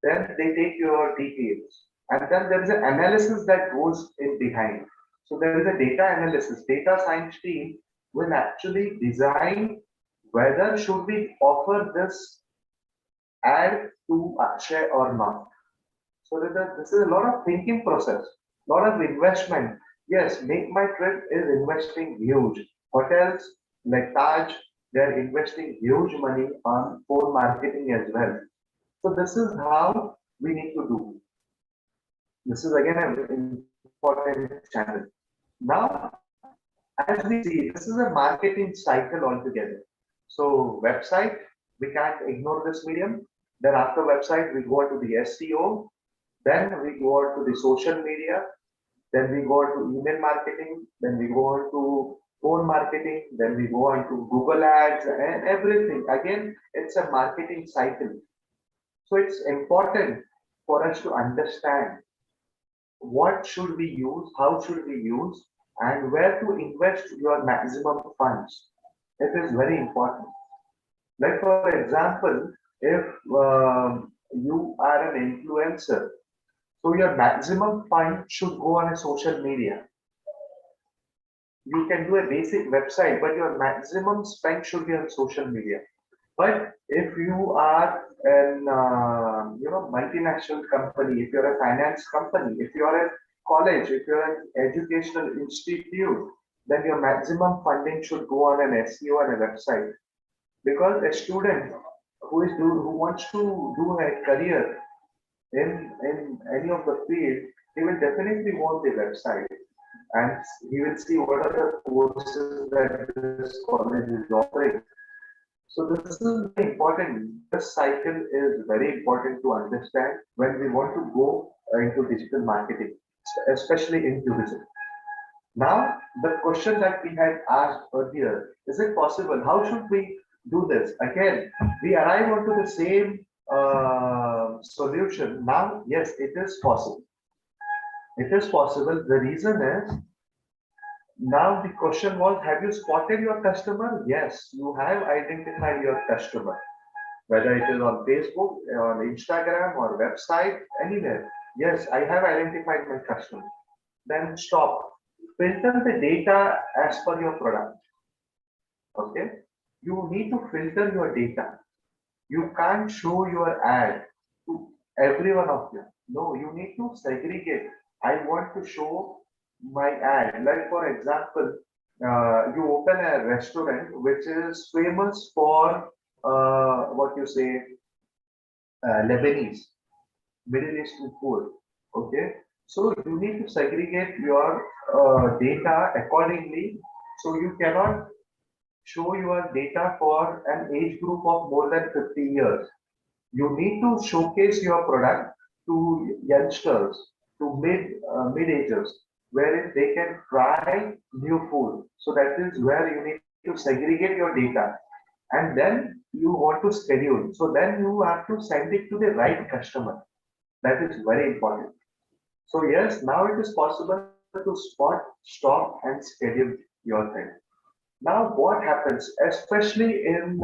then they take your details, and then there is an analysis that goes in behind. So there is a data analysis. Data science team will actually design whether should we offer this ad to Akshay or not. So this is a lot of thinking process, lot of investment. Yes, Make My Trip is investing huge. Hotels like Taj, they're investing huge money on phone marketing as well. So this is how we need to do. This is again an important channel. Now, as we see, this is a marketing cycle altogether. So website, we can't ignore this medium. Then after website, we go to the SEO. Then we go on to the social media. Then we go on to email marketing. Then we go on to phone marketing. Then we go on to Google Ads and everything. Again, it's a marketing cycle. So it's important for us to understand what should we use, how should we use, and where to invest your maximum funds. It is very important. Like for example, if you are an influencer, so your maximum fund should go on a social media. You can do a basic website, but your maximum spend should be on social media. But if you are an multinational company, if you're a finance company, if you're a college, if you're an educational institute, then your maximum funding should go on an SEO and a website. Because a student who wants to do a career in any of the field, he will definitely want the website, and he will see what are the courses that this college is offering. So this is very important. This cycle is very important to understand when we want to go into digital marketing, especially in tourism. Now, the question that we had asked earlier, is it possible? How should we do this? Again, we arrive onto the same solution. Now, yes, it is possible. It is possible. The reason is, now the question was, have you spotted your customer? Yes, you have identified your customer, whether it is on Facebook, on Instagram, or website, anywhere. Yes, I have identified my customer. Then stop. Filter the data as per your product. Okay? You need to filter your data. You can't show your ad to every one of them. No, you need to segregate. I want to show my ad. Like for example, you open a restaurant which is famous for what you say, Lebanese, Middle Eastern food. Okay, so you need to segregate your data accordingly. So you cannot show your data for an age group of more than 50 years. You need to showcase your product to youngsters, to mid-agers, wherein they can try new food. So that is where you need to segregate your data. And then you want to schedule. So then you have to send it to the right customer. That is very important. So yes, now it is possible to spot, stop, and schedule your thing. Now what happens, especially in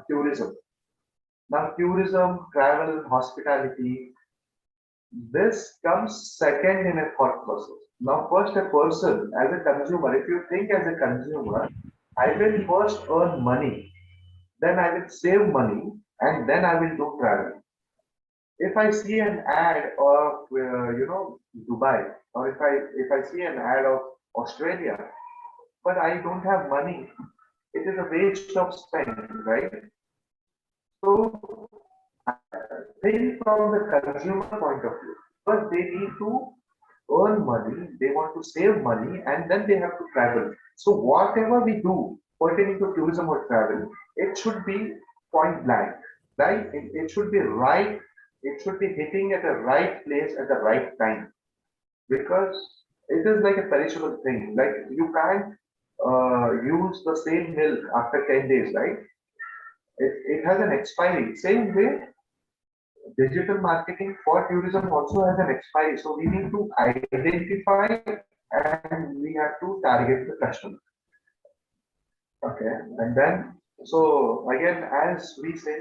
tourism? Now tourism, travel, hospitality, this comes second in a thought process. Now first a person, as a consumer, if you think as a consumer, I will first earn money, then I will save money, and then I will do travel. If I see an ad of Dubai, or if I see an ad of Australia, but I don't have money, it is a waste of spend, right? So think from the consumer point of view. First, they need to earn money, they want to save money, and then they have to travel. So whatever we do pertaining to tourism or travel, it should be point blank, right? It should be right. It should be hitting at the right place at the right time, because it is like a perishable thing. Like you can't use the same milk after 10 days, right? It has an expiry. Same way, digital marketing for tourism also has an expiry. So we need to identify and we have to target the customer. Okay, and then so again, as we say,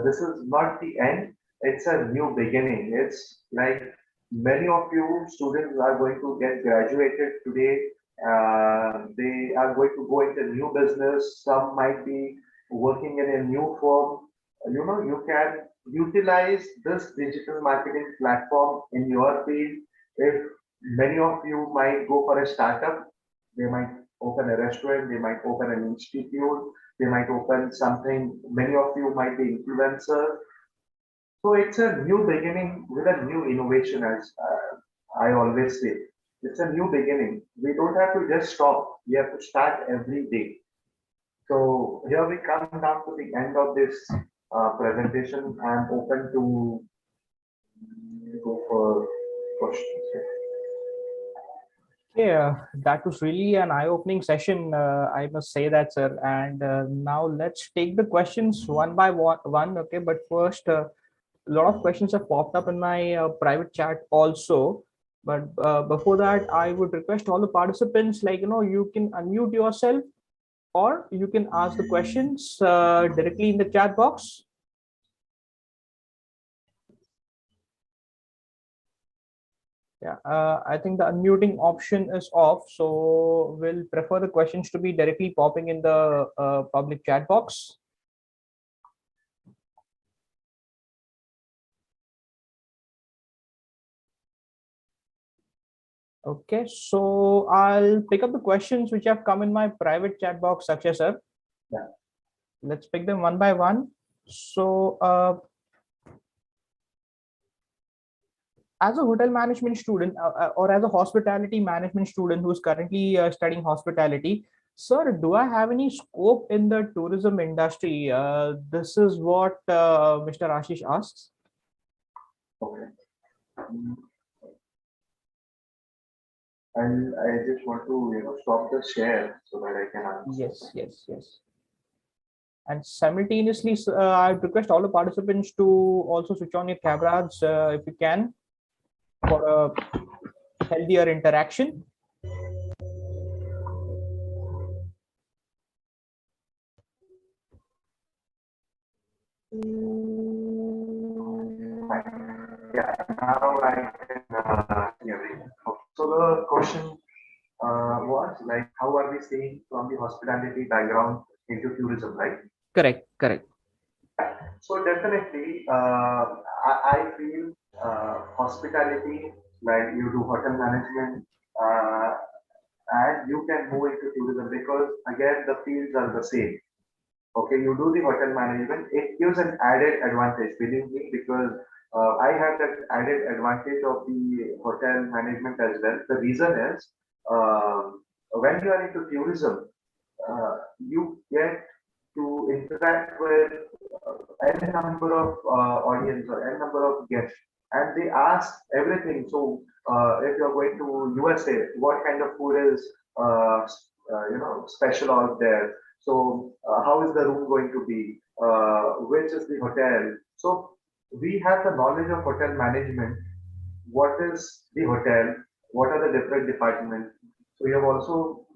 this is not the end, it's a new beginning. It's like many of you students are going to get graduated today. They are going to go into new business. Some might be working in a new firm. You know, you can utilize this digital marketing platform in your field. If many of you might go for a startup, they might open a restaurant, they might open an institute, they might open something. Many of you might be influencers. So it's a new beginning with a new innovation, as I always say. It's a new beginning. We don't have to just stop. We have to start every day. So here we come down to the end of this presentation. I'm open to go for questions. Yeah, that was really an eye-opening session. I must say that, sir. And now let's take the questions one by one. Okay, but first, a lot of questions have popped up in my private chat also. But before that, I would request all the participants, like you can unmute yourself, or you can ask the questions directly in the chat box. Yeah, I think the unmuting option is off, so we'll prefer the questions to be directly popping in the public chat box. Okay, so I'll pick up the questions which have come in my private chat box, Akshay sir. Yeah. Let's pick them one by one. So, as a hotel management student or as a hospitality management student who's currently studying hospitality, sir, do I have any scope in the tourism industry? This is what Mr. Ashish asks. Okay. And I just want to, stop the share so that I can answer. Yes, yes, yes. And simultaneously, I request all the participants to also switch on your cameras if you can for a healthier interaction. Yeah, now I can hear you. Okay. So the question was like, how are we staying from the hospitality background into tourism, right? Correct, correct. So definitely, I feel hospitality, like you do hotel management, and you can move into tourism because again the fields are the same. Okay, you do the hotel management, it gives an added advantage, believe me, because I have that added advantage of the hotel management as well. The reason is when you are into tourism, you get to interact with n number of audience or n number of guests, and they ask everything. So if you're going to USA, what kind of food is special out there? So how is the room going to be? Which is the hotel? So we have the knowledge of hotel management. What is the hotel? What are the different departments? So you have also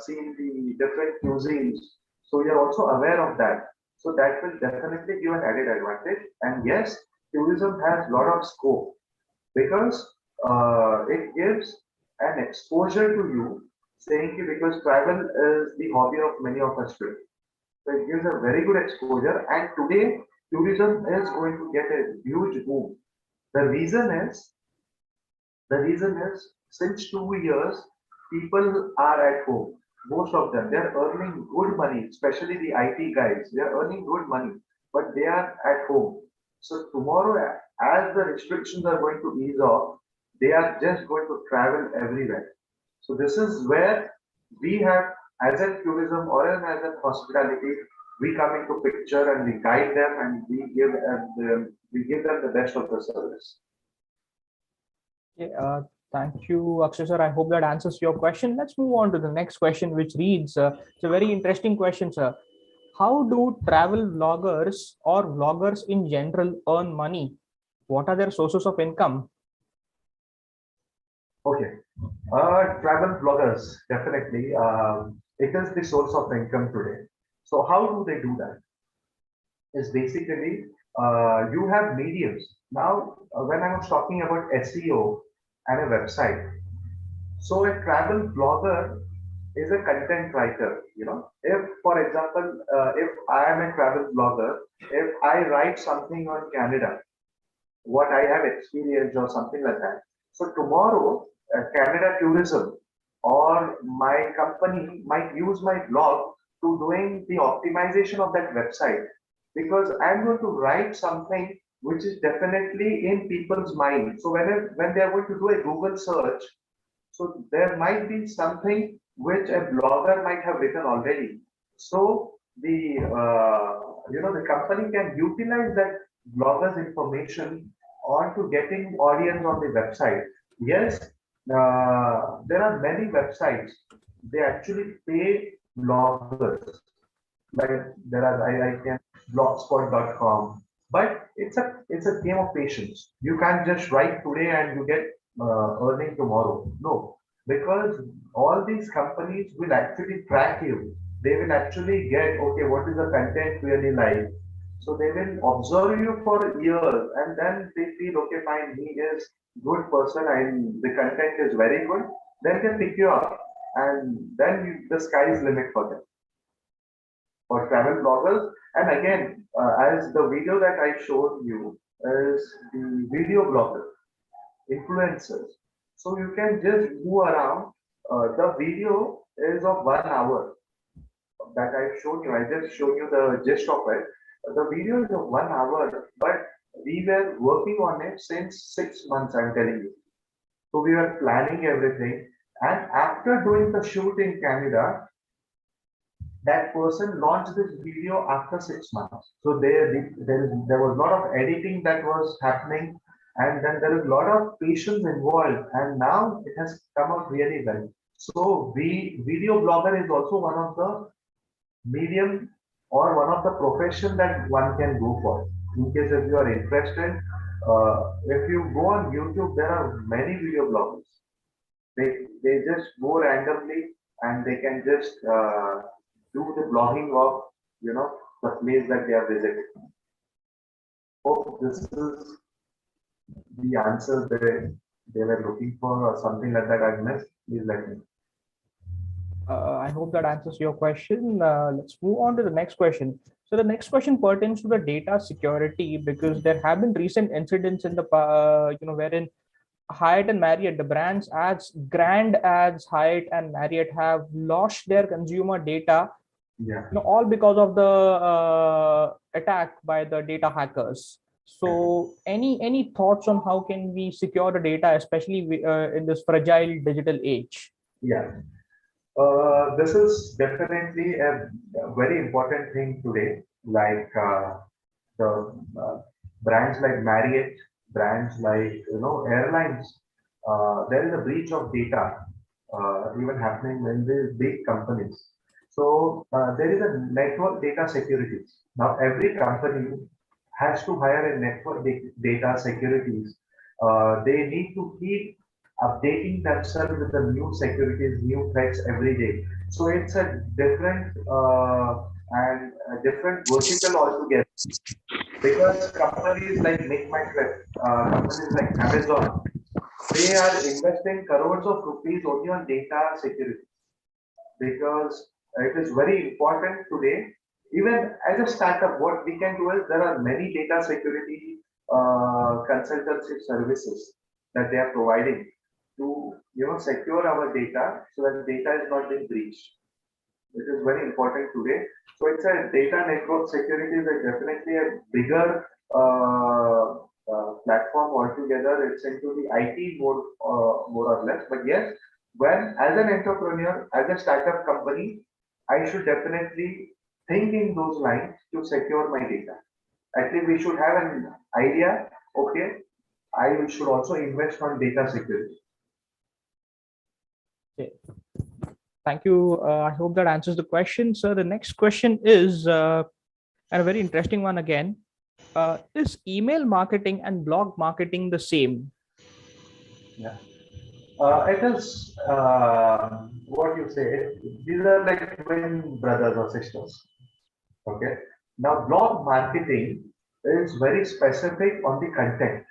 seen the different cuisines. So you're also aware of that. So that will definitely give an added advantage. And yes, tourism has a lot of scope because it gives an exposure to you, saying because travel is the hobby of many of us today. So it gives a very good exposure. And today, tourism is going to get a huge boom. The reason is the reason is since 2 years, people are at home. Most of them, they're earning good money, especially the IT guys. They're earning good money, but they are at home. So tomorrow, as the restrictions are going to ease off, they are just going to travel everywhere. So this is where we have, as a tourism or as a hospitality, we come into picture and we guide them and we give them the best of the service. Okay, thank you, Akshay sir. I hope that answers your question. Let's move on to the next question, which reads, it's a very interesting question, sir. How do travel vloggers or vloggers in general earn money? What are their sources of income? Okay. Travel bloggers, definitely. It is the source of income today. So how do they do that? Is basically you have mediums. Now, when I was talking about SEO and a website, so a travel blogger is a content writer. If, for example, if I am a travel blogger, if I write something on Canada, what I have experienced or something like that. So tomorrow, Canada Tourism or my company might use my blog to doing the optimization of that website, because I'm going to write something which is definitely in people's mind. So when they are going to do a Google search, so there might be something which a blogger might have written already. So the company can utilize that blogger's information on to getting audience on the website. Yes, there are many websites. They actually pay bloggers. Like there are I can blogspot.com, but it's a game of patience. You can't just write today and you get earning tomorrow. No, because all these companies will actually track you. They will actually get, okay, what is the content really like. So they will observe you for years, and then they feel, okay, fine, he is good person and the content is very good. Then they pick you up, and then the sky is limit for them, for travel bloggers. And again, as the video that I showed you is the video blogger, influencers. So you can just move around. The video is of 1 hour that I showed you. I just showed you the gist of it. The video is of 1 hour, but we were working on it since 6 months, I'm telling you. So we were planning everything. And after doing the shoot in Canada, that person launched this video after 6 months. So there was a lot of editing that was happening, and then there is a lot of patience involved, and now it has come out really well. So video blogger is also one of the medium or one of the profession that one can go for. In case if you are interested, if you go on YouTube, there are many video bloggers. They just go randomly and they can just do the blogging of the place that they are visiting. Hope this is the answer they were looking for or something like that I missed. Please let me know. I hope that answers your question. Let's move on to the next question. So the next question pertains to the data security, because there have been recent incidents in the wherein Hyatt and Marriott, the brands ads, Grand ads, Hyatt and Marriott have lost their consumer data, Yeah. all because of the attack by the data hackers. So any thoughts on how can we secure the data, especially in this fragile digital age? Yeah. This is definitely a very important thing today. Like the brands like Marriott, brands like airlines, there is a breach of data even happening in the big companies. So there is a network data securities. Now every company has to hire a network data securities. They need to keep updating themselves with the new securities, new threats every day. So it's a different and a different vertical altogether, because companies like Make My Trip, companies like Amazon, they are investing crores of rupees only on data security, because it is very important today. Even as a startup, what we can do is there are many data security consultancy services that they are providing to secure our data so that data is not being breached. It is very important today. So it's a data network security is definitely a bigger platform altogether. It's into the IT more or less. But yes, when as an entrepreneur, as a startup company, I should definitely think in those lines to secure my data. At least we should have an idea. Okay, I should also invest on data security. Okay. Thank you. I hope that answers the question. So the next question is a very interesting one again. Is email marketing and blog marketing the same? Yeah. It is what you say. These are like twin brothers or sisters. Okay. Now, blog marketing is very specific on the content.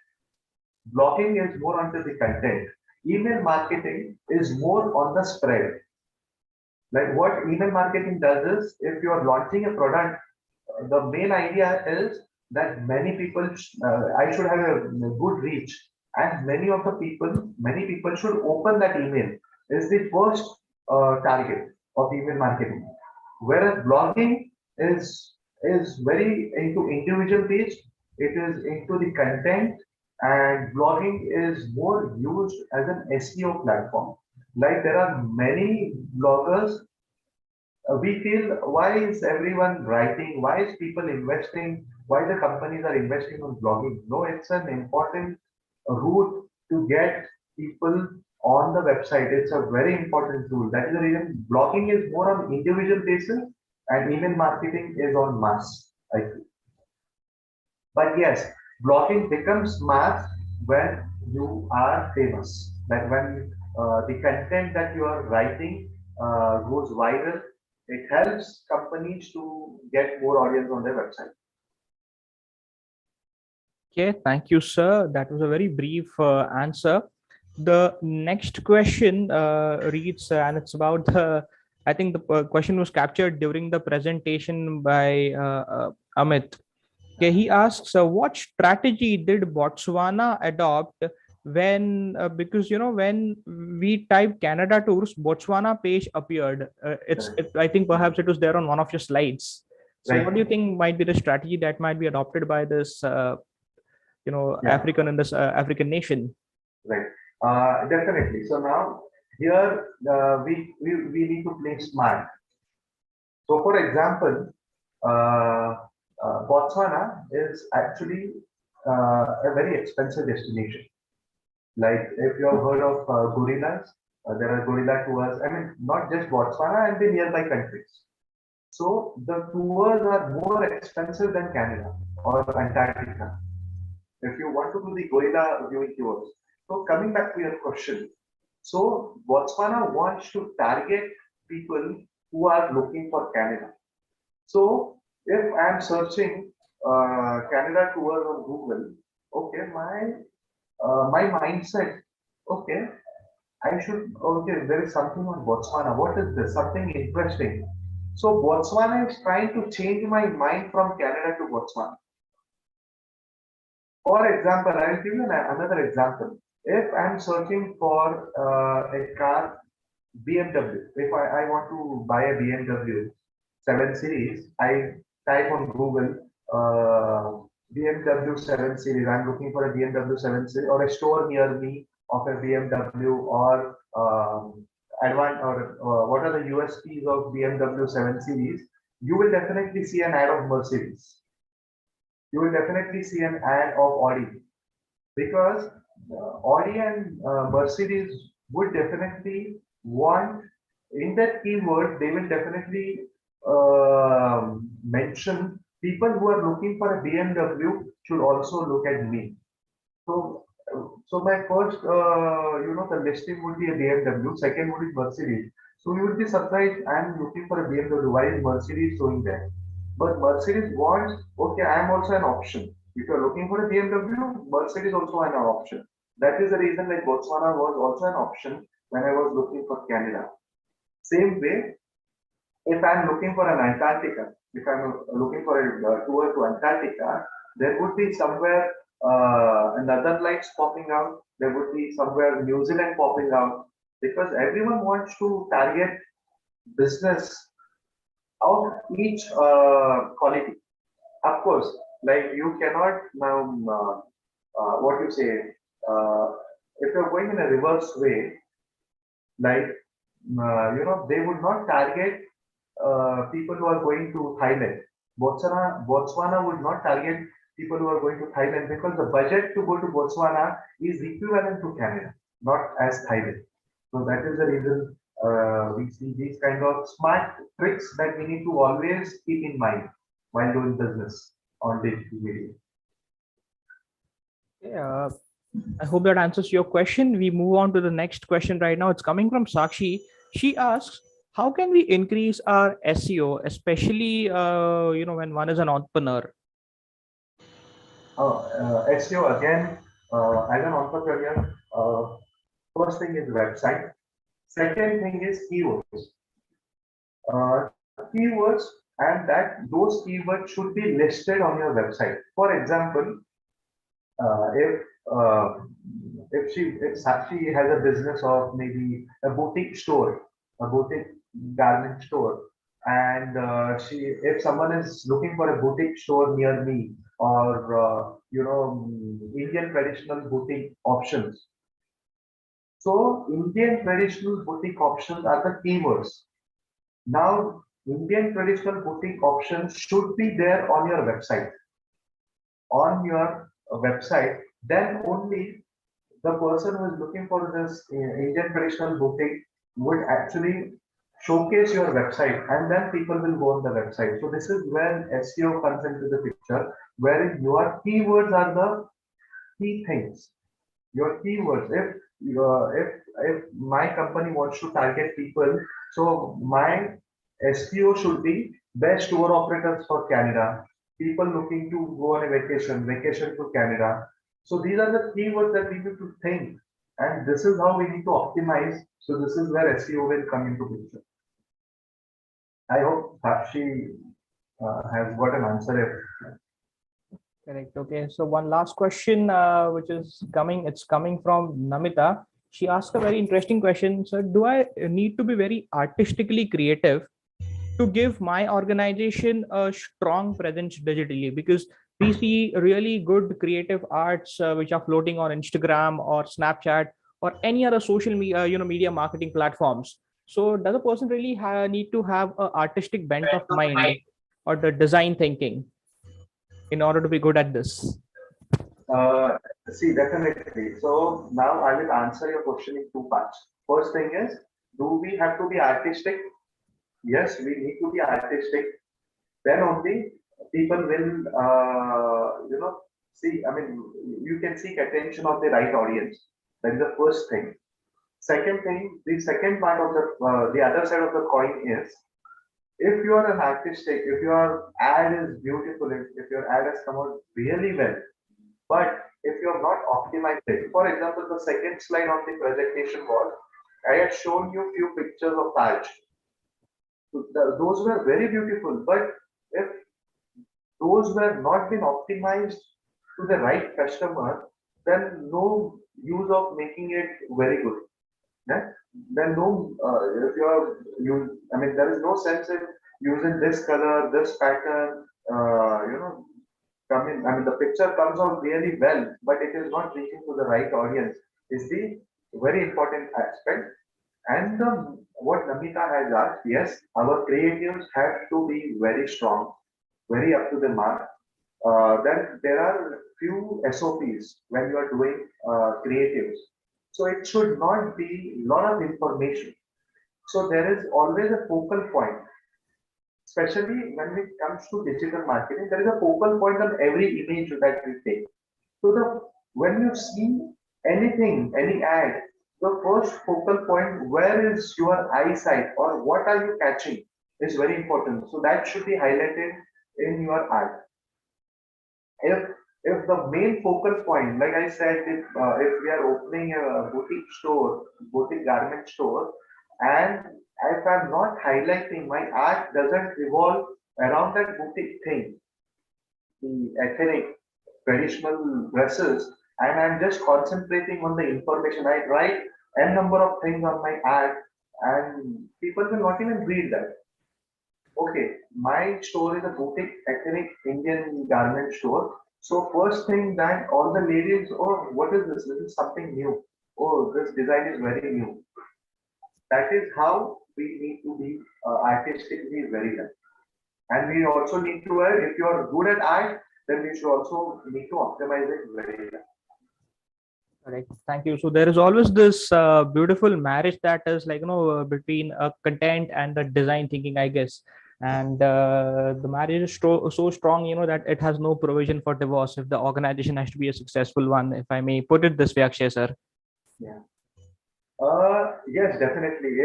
Blogging is more onto the content. Email marketing is more on the spread. Like what email marketing does is, if you are launching a product, the main idea is that many people, I should have a good reach, and many people should open that email. Is the first target of email marketing. Whereas blogging is very into individual based. It is into the content, and blogging is more used as an SEO platform. Like there are many bloggers, we feel, why is everyone writing? Why is people investing? Why the companies are investing on blogging? No, it's an important route to get people on the website. It's a very important tool. That is the reason blogging is more on individual basis and email marketing is on mass, I feel. But yes, blogging becomes mass when you are famous. Like when the content that you are writing goes viral, it helps companies to get more audience on their website. Okay, thank you, sir. That was a very brief answer. The next question reads, and it's about the, I think the question was captured during the presentation by Amit. Okay, he asks, what strategy did Botswana adopt when, because when we type Canada tours, Botswana page appeared. I think perhaps it was there on one of your slides. So, what do you Right. think might be the strategy that might be adopted by this, Yeah. African nation? Right. Definitely. So now here we need to play smart. So for example, Botswana is actually a very expensive destination. Like if you have heard of gorillas, there are gorilla tours. I mean, not just Botswana and the nearby countries. So the tours are more expensive than Canada or Antarctica. If you want to do the gorilla viewing tours. So coming back to your question, so Botswana wants to target people who are looking for Canada. So if I'm searching Canada tours on Google, okay, my mindset, okay, I should, okay, there is something on Botswana. What is this? Something interesting. So Botswana is trying to change my mind from Canada to Botswana. For example, I'll give you another example. If I'm searching for a car, BMW, if I want to buy a BMW 7 Series, I type on Google BMW 7 Series. I'm looking for a BMW 7 Series or a store near me of a BMW or what are the USPs of BMW 7 Series. You will definitely see an ad of Mercedes. You will definitely see an ad of Audi because Audi and Mercedes would definitely want in that keyword they will definitely mention people who are looking for a BMW should also look at me. So, so my first, the listing would be a BMW. Second would be Mercedes. So you would be surprised. I'm looking for a BMW. Why is Mercedes showing there? But Mercedes wants, okay, I'm also an option. If you're looking for a BMW, Mercedes also an option. That is the reason like Botswana was also an option when I was looking for Canada. Same way, if I'm looking for an Antarctica, if I'm looking for a tour to Antarctica, there would be somewhere another lights popping out. There would be somewhere New Zealand popping out because everyone wants to target business of each quality. Of course, like you cannot now, what you say, uh, if you're going in a reverse way, like, they would not target people who are going to Thailand. Botswana would not target people who are going to Thailand because the budget to go to Botswana is equivalent to Canada, not as Thailand. So that is the reason we see these kind of smart tricks that we need to always keep in mind while doing business on digital media. Yeah, I hope that answers your question. We move on to the next question right now. It's coming from Sakshi. She asks, how can we increase our SEO, especially when one is an entrepreneur? SEO again, as an entrepreneur, first thing is website. Second thing is keywords. Keywords, and that those keywords should be listed on your website. For example, uh, if uh, if she has a business of maybe a boutique store, a boutique garment store, and she if someone is looking for a boutique store near me, or Indian traditional boutique options. So Indian traditional boutique options are the keywords. Now, Indian traditional boutique options should be there on your website. On your website, then only the person who is looking for this Indian traditional boutique would actually showcase your website, and then people will go on the website. So this is where SEO comes into the picture, wherein your keywords are the key things. Your keywords. If my company wants to target people, so my SEO should be best tour operators for Canada, people looking to go on a vacation to Canada. So these are the keywords that we need to think, and this is how we need to optimize. So this is where SEO will come into picture. I hope Sakshi has got an answer. Correct. Okay. So one last question, which is coming. It's coming from Namita. She asked a very interesting question. So, do I need to be very artistically creative to give my organization a strong presence digitally? Because we see really good creative arts which are floating on Instagram or Snapchat or any other social media, media marketing platforms. So, does a person really need to have an artistic bent of mind or the design thinking in order to be good at this? See, definitely. So now I will answer your question in two parts. First thing is, do we have to be artistic? Yes, we need to be artistic. Then only people will, see. I mean, you can seek attention of the right audience. That is the first thing. Second thing, the second part of the other side of the coin is, if you are an artistic, if your ad is beautiful, if your ad has come out really well, but if you have not optimized it, for example, the second slide on the presentation was, I had shown you few pictures of Taj. So those were very beautiful, but if those were not been optimized to the right customer, then no use of making it very good. Yeah? Then no, if you are, I mean, there is no sense in using this color, this pattern, I mean, the picture comes out really well, but it is not reaching to the right audience, is the very important aspect. And what Namita has asked, yes, our creatives have to be very strong, very up to the mark. Then there are few SOPs when you are doing creatives. So it should not be a lot of information. So there is always a focal point, especially when it comes to digital marketing. There is a focal point on every image that we take. So when you see anything, any ad, the first focal point, where is your eyesight or what are you catching, is very important. So that should be highlighted in your ad. If if the main focal point, like I said, if we are opening a boutique store, boutique garment store, and if I'm not highlighting, my ad doesn't revolve around that boutique thing, the ethnic traditional dresses, and I'm just concentrating on the information. I write n number of things on my ad, and people will not even read that. Okay, my store is a boutique ethnic Indian garment store. So first thing that all the ladies, oh, what is this? This is something new. Oh, this design is very new. That is how we need to be artistically very well. And we also need to, if you are good at art, then we should also need to optimize it very well. Correct. Thank you. So there is always this beautiful marriage that is like between content and the design thinking, I guess. And the marriage is so strong, that it has no provision for divorce if the organization has to be a successful one, if I may put it this way, Akshay sir. Yeah. Yes, definitely.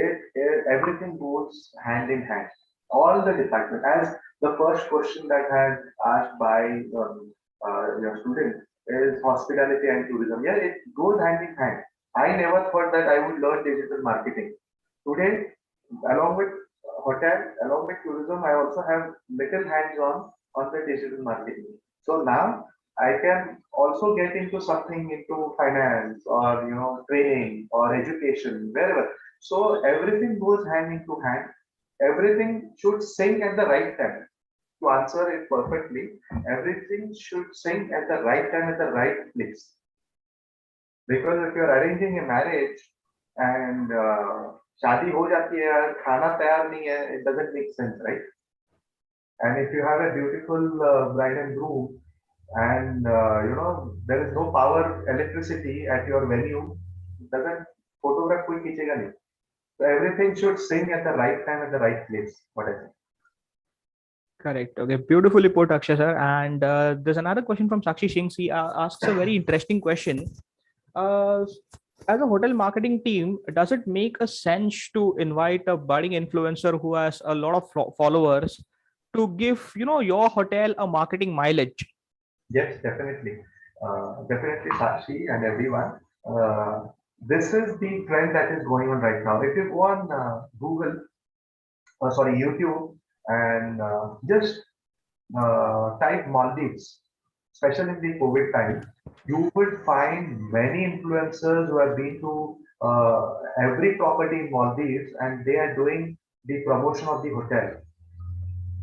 Everything goes hand in hand. All the department, as the first question that has asked by your student is hospitality and tourism. Yeah, it goes hand in hand. I never thought that I would learn digital marketing. Today, along with hotel, along with tourism, I also have little hands on the digital marketing. So now I can also get into something into finance or training or education wherever. So everything goes hand into hand. Everything should sync at the right time. To answer it perfectly, everything should sync at the right time at the right place. Because if you're arranging a marriage and शादी हो जाती है यार खाना तैयार नहीं है, it doesn't make sense, right? And if you have a beautiful bride and groom and there is no power electricity at your venue, doesn't photograph कोई खींचेगा नहीं. So everything should sing at the right time at the right place. What I think. Correct. Okay, beautifully put, Akshay sir. And there's another question from Sakshi Singh. He asks a very interesting question. uh, as a hotel marketing team, does it make a sense to invite a budding influencer who has a lot of followers to give your hotel a marketing mileage? Yes, definitely. Definitely, Sakshi and everyone. This is the trend that is going on right now. If you go on Google, sorry, YouTube, and just type Maldives, especially in the COVID time, you would find many influencers who have been to every property in Maldives and they are doing the promotion of the hotel.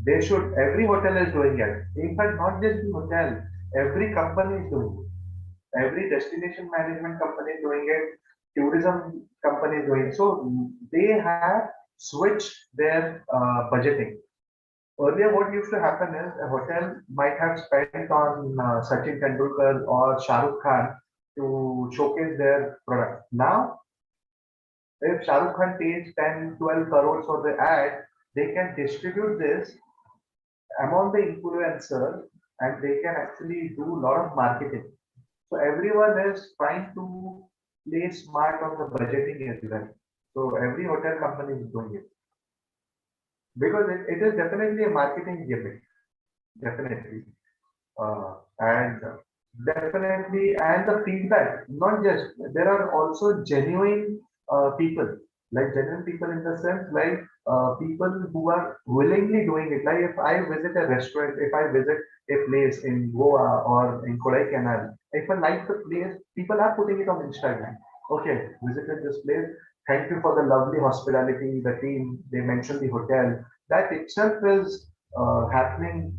They should, every hotel is doing it. In fact, not just the hotel, every company is doing it. Every destination management company is doing it, tourism company is doing it. So they have switched their budgeting. Earlier, what used to happen is a hotel might have spent on Sachin Tendulkar or Shah Rukh Khan to showcase their product. Now, if Shah Rukh Khan pays 10, 12 crores for the ad, they can distribute this among the influencers and they can actually do a lot of marketing. So everyone is trying to play smart on the budgeting as well. So every hotel company is doing it because it is definitely a marketing gimmick, definitely. And definitely, and the feedback, not just, there are also genuine people, like genuine people in the sense, like people who are willingly doing it. Like if I visit a restaurant, if I visit a place in Goa or in Kodaikanal, if I like the place, people are putting it on Instagram. Okay, visited this place. Thank you for the lovely hospitality, the team. They mentioned the hotel. That itself is happening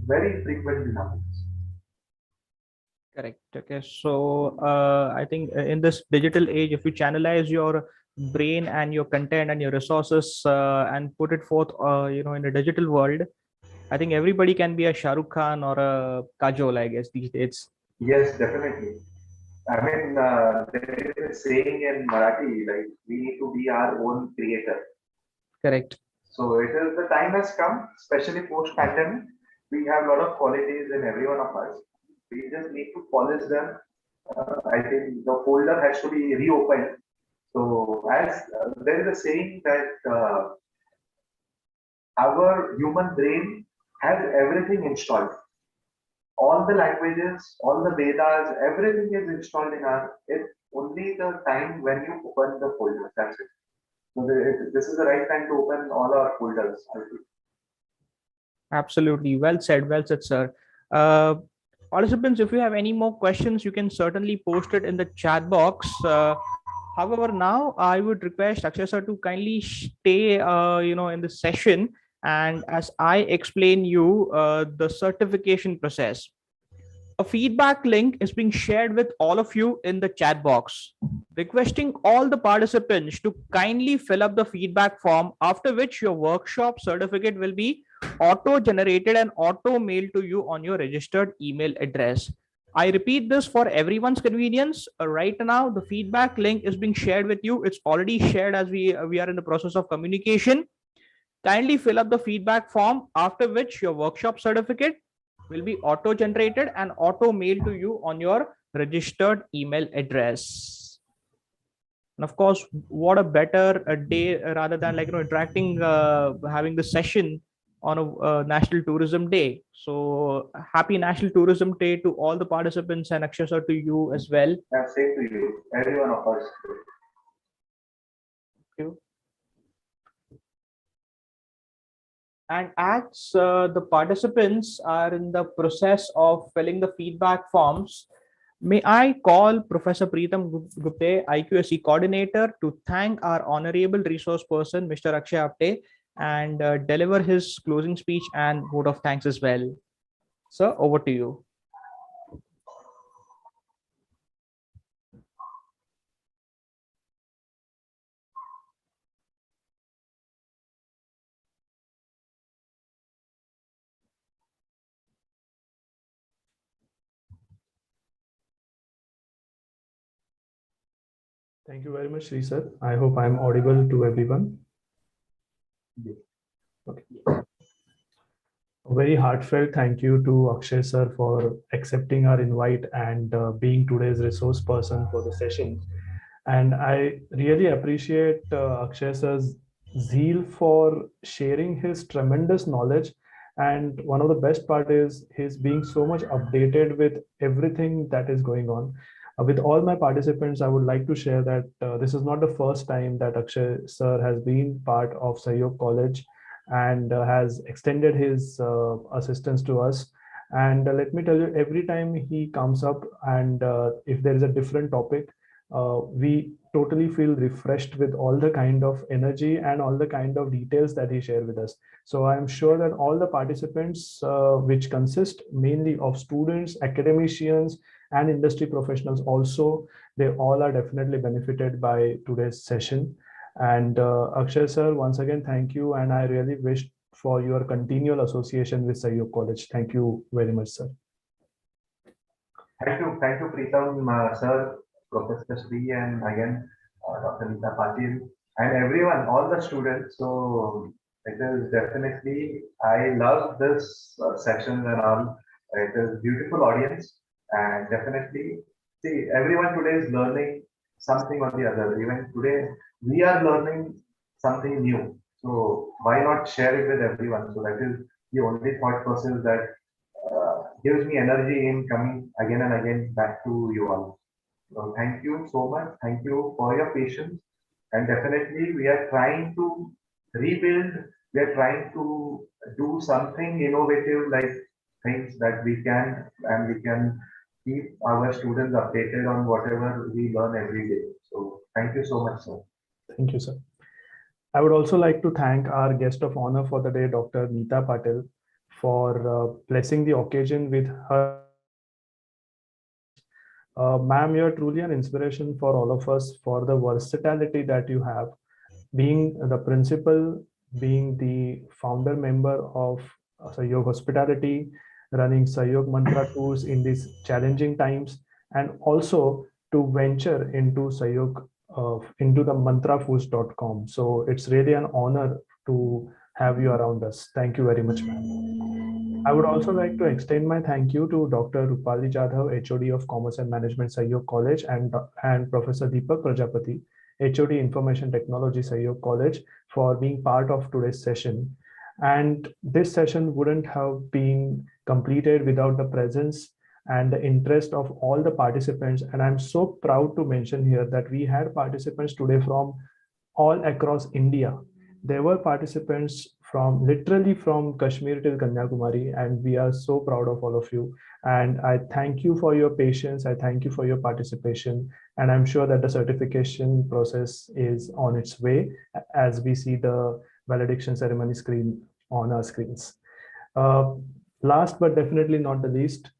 very frequently nowadays. Correct. Okay. So I think in this digital age, if you channelize your brain and your content and your resources and put it forth, in a digital world, I think everybody can be a Shah Rukh Khan or a Kajol, I guess, these days. Yes, definitely. I mean, there is a saying in Marathi, like we need to be our own creator. Correct. So it is the time has come, especially post pandemic. We have a lot of qualities in every one of us. We just need to polish them. I think the folder has to be reopened. So as there is a saying that our human brain has everything installed. All the languages, all the Vedas, everything is installed in our. It's only the time when you open the folder. That's it. So this is the right time to open all our folders. Absolutely. Well said, sir. Participants, if you have any more questions, you can certainly post it in the chat box. However, now I would request Akshay sir to kindly stay, in the session. And as I explain you the certification process, a feedback link is being shared with all of you in the chat box, requesting all the participants to kindly fill up the feedback form, after which your workshop certificate will be auto generated and auto mailed to you on your registered email address. I repeat this for everyone's convenience. Right now, the feedback link is being shared with you. It's already shared as we are in the process of communication. Kindly fill up the feedback form, after which your workshop certificate will be auto-generated and auto-mailed to you on your registered email address. And of course, what a better a day rather than interacting, having the session on a National Tourism Day. So happy National Tourism Day to all the participants, and Akshay sir, to you as well. And same to you, every one of us. Thank you. And as the participants are in the process of filling the feedback forms, may I call Professor Preetham Gupte, IQSE coordinator, to thank our honorable resource person, Mr. Akshay Apte, and deliver his closing speech and vote of thanks as well. Sir, over to you. Thank you very much, Sri sir. I hope I'm audible to everyone. Okay. A very heartfelt thank you to Akshay sir for accepting our invite and being today's resource person for the session. And I really appreciate Akshay sir's zeal for sharing his tremendous knowledge. And one of the best part is his being so much updated with everything that is going on. With all my participants, I would like to share that this is not the first time that Akshay sir has been part of Sahyog College and has extended his assistance to us. And let me tell you, every time he comes up and if there is a different topic, we totally feel refreshed with all the kind of energy and all the kind of details that he shared with us. So I'm sure that all the participants, which consist mainly of students, academicians, and industry professionals also, they all are definitely benefited by today's session. And Akshay sir, once again, thank you. And I really wish for your continual association with Sahyog College. Thank you very much, sir. Thank you, Preetham, sir, Professor Sri, and again, Dr. Nita Patil, and everyone, all the students. So it is definitely, I love this sessions and all. It is beautiful audience, and definitely, see, everyone today is learning something or the other. Even today, we are learning something new. So why not share it with everyone? So that is the only thought process that gives me energy in coming again and again back to you all. So thank you so much. Thank you for your patience. And definitely, we are trying to rebuild. We are trying to do something innovative, like things that we can, and we can keep our students updated on whatever we learn every day. So thank you so much, sir. Thank you, sir. I would also like to thank our guest of honor for the day, Dr. Nita Patil, for blessing the occasion with her. Ma'am, you're truly an inspiration for all of us for the versatility that you have, being the principal, being the founder member of Sahyog Hospitality, running Sahyog Mantra tours in these challenging times, and also to venture into Sahyog, into the mantrafoods.com. So it's really an honor to have you around us. Thank you very much, ma'am. I would also like to extend my thank you to Dr. Rupali Jadhav, HOD of Commerce and Management, Sahyog College, and Professor Deepak Prajapati, HOD Information Technology, Sahyog College, for being part of today's session. And this session wouldn't have been completed without the presence and the interest of all the participants. And I'm so proud to mention here that we had participants today from all across India. There were participants from literally from Kashmir till Kanyakumari, and we are so proud of all of you. And I thank you for your patience. I thank you for your participation. And I'm sure that the certification process is on its way as we see the valediction ceremony screen on our screens. Last but definitely not the least,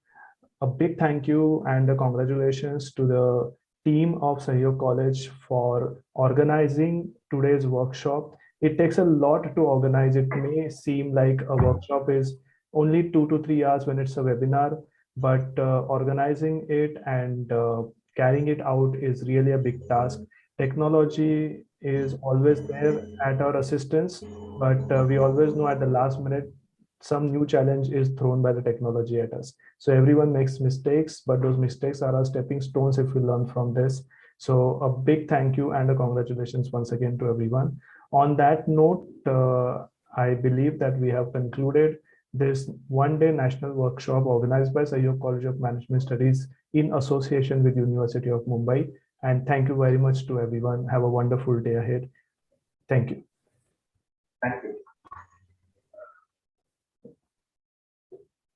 a big thank you and a congratulations to the team of Sahyog College for organizing today's workshop. It takes a lot to organize. It may seem like a workshop is only 2 to 3 hours when it's a webinar, but organizing it and carrying it out is really a big task. Technology is always there at our assistance, but we always know at the last minute some new challenge is thrown by the technology at us. So everyone makes mistakes, but those mistakes are our stepping stones if we learn from this. So a big thank you and a congratulations once again to everyone. On that note, I believe that we have concluded this one-day national workshop organized by Sahyog College of Management Studies in association with University of Mumbai. And thank you very much to everyone. Have a wonderful day ahead. Thank you. Thank you.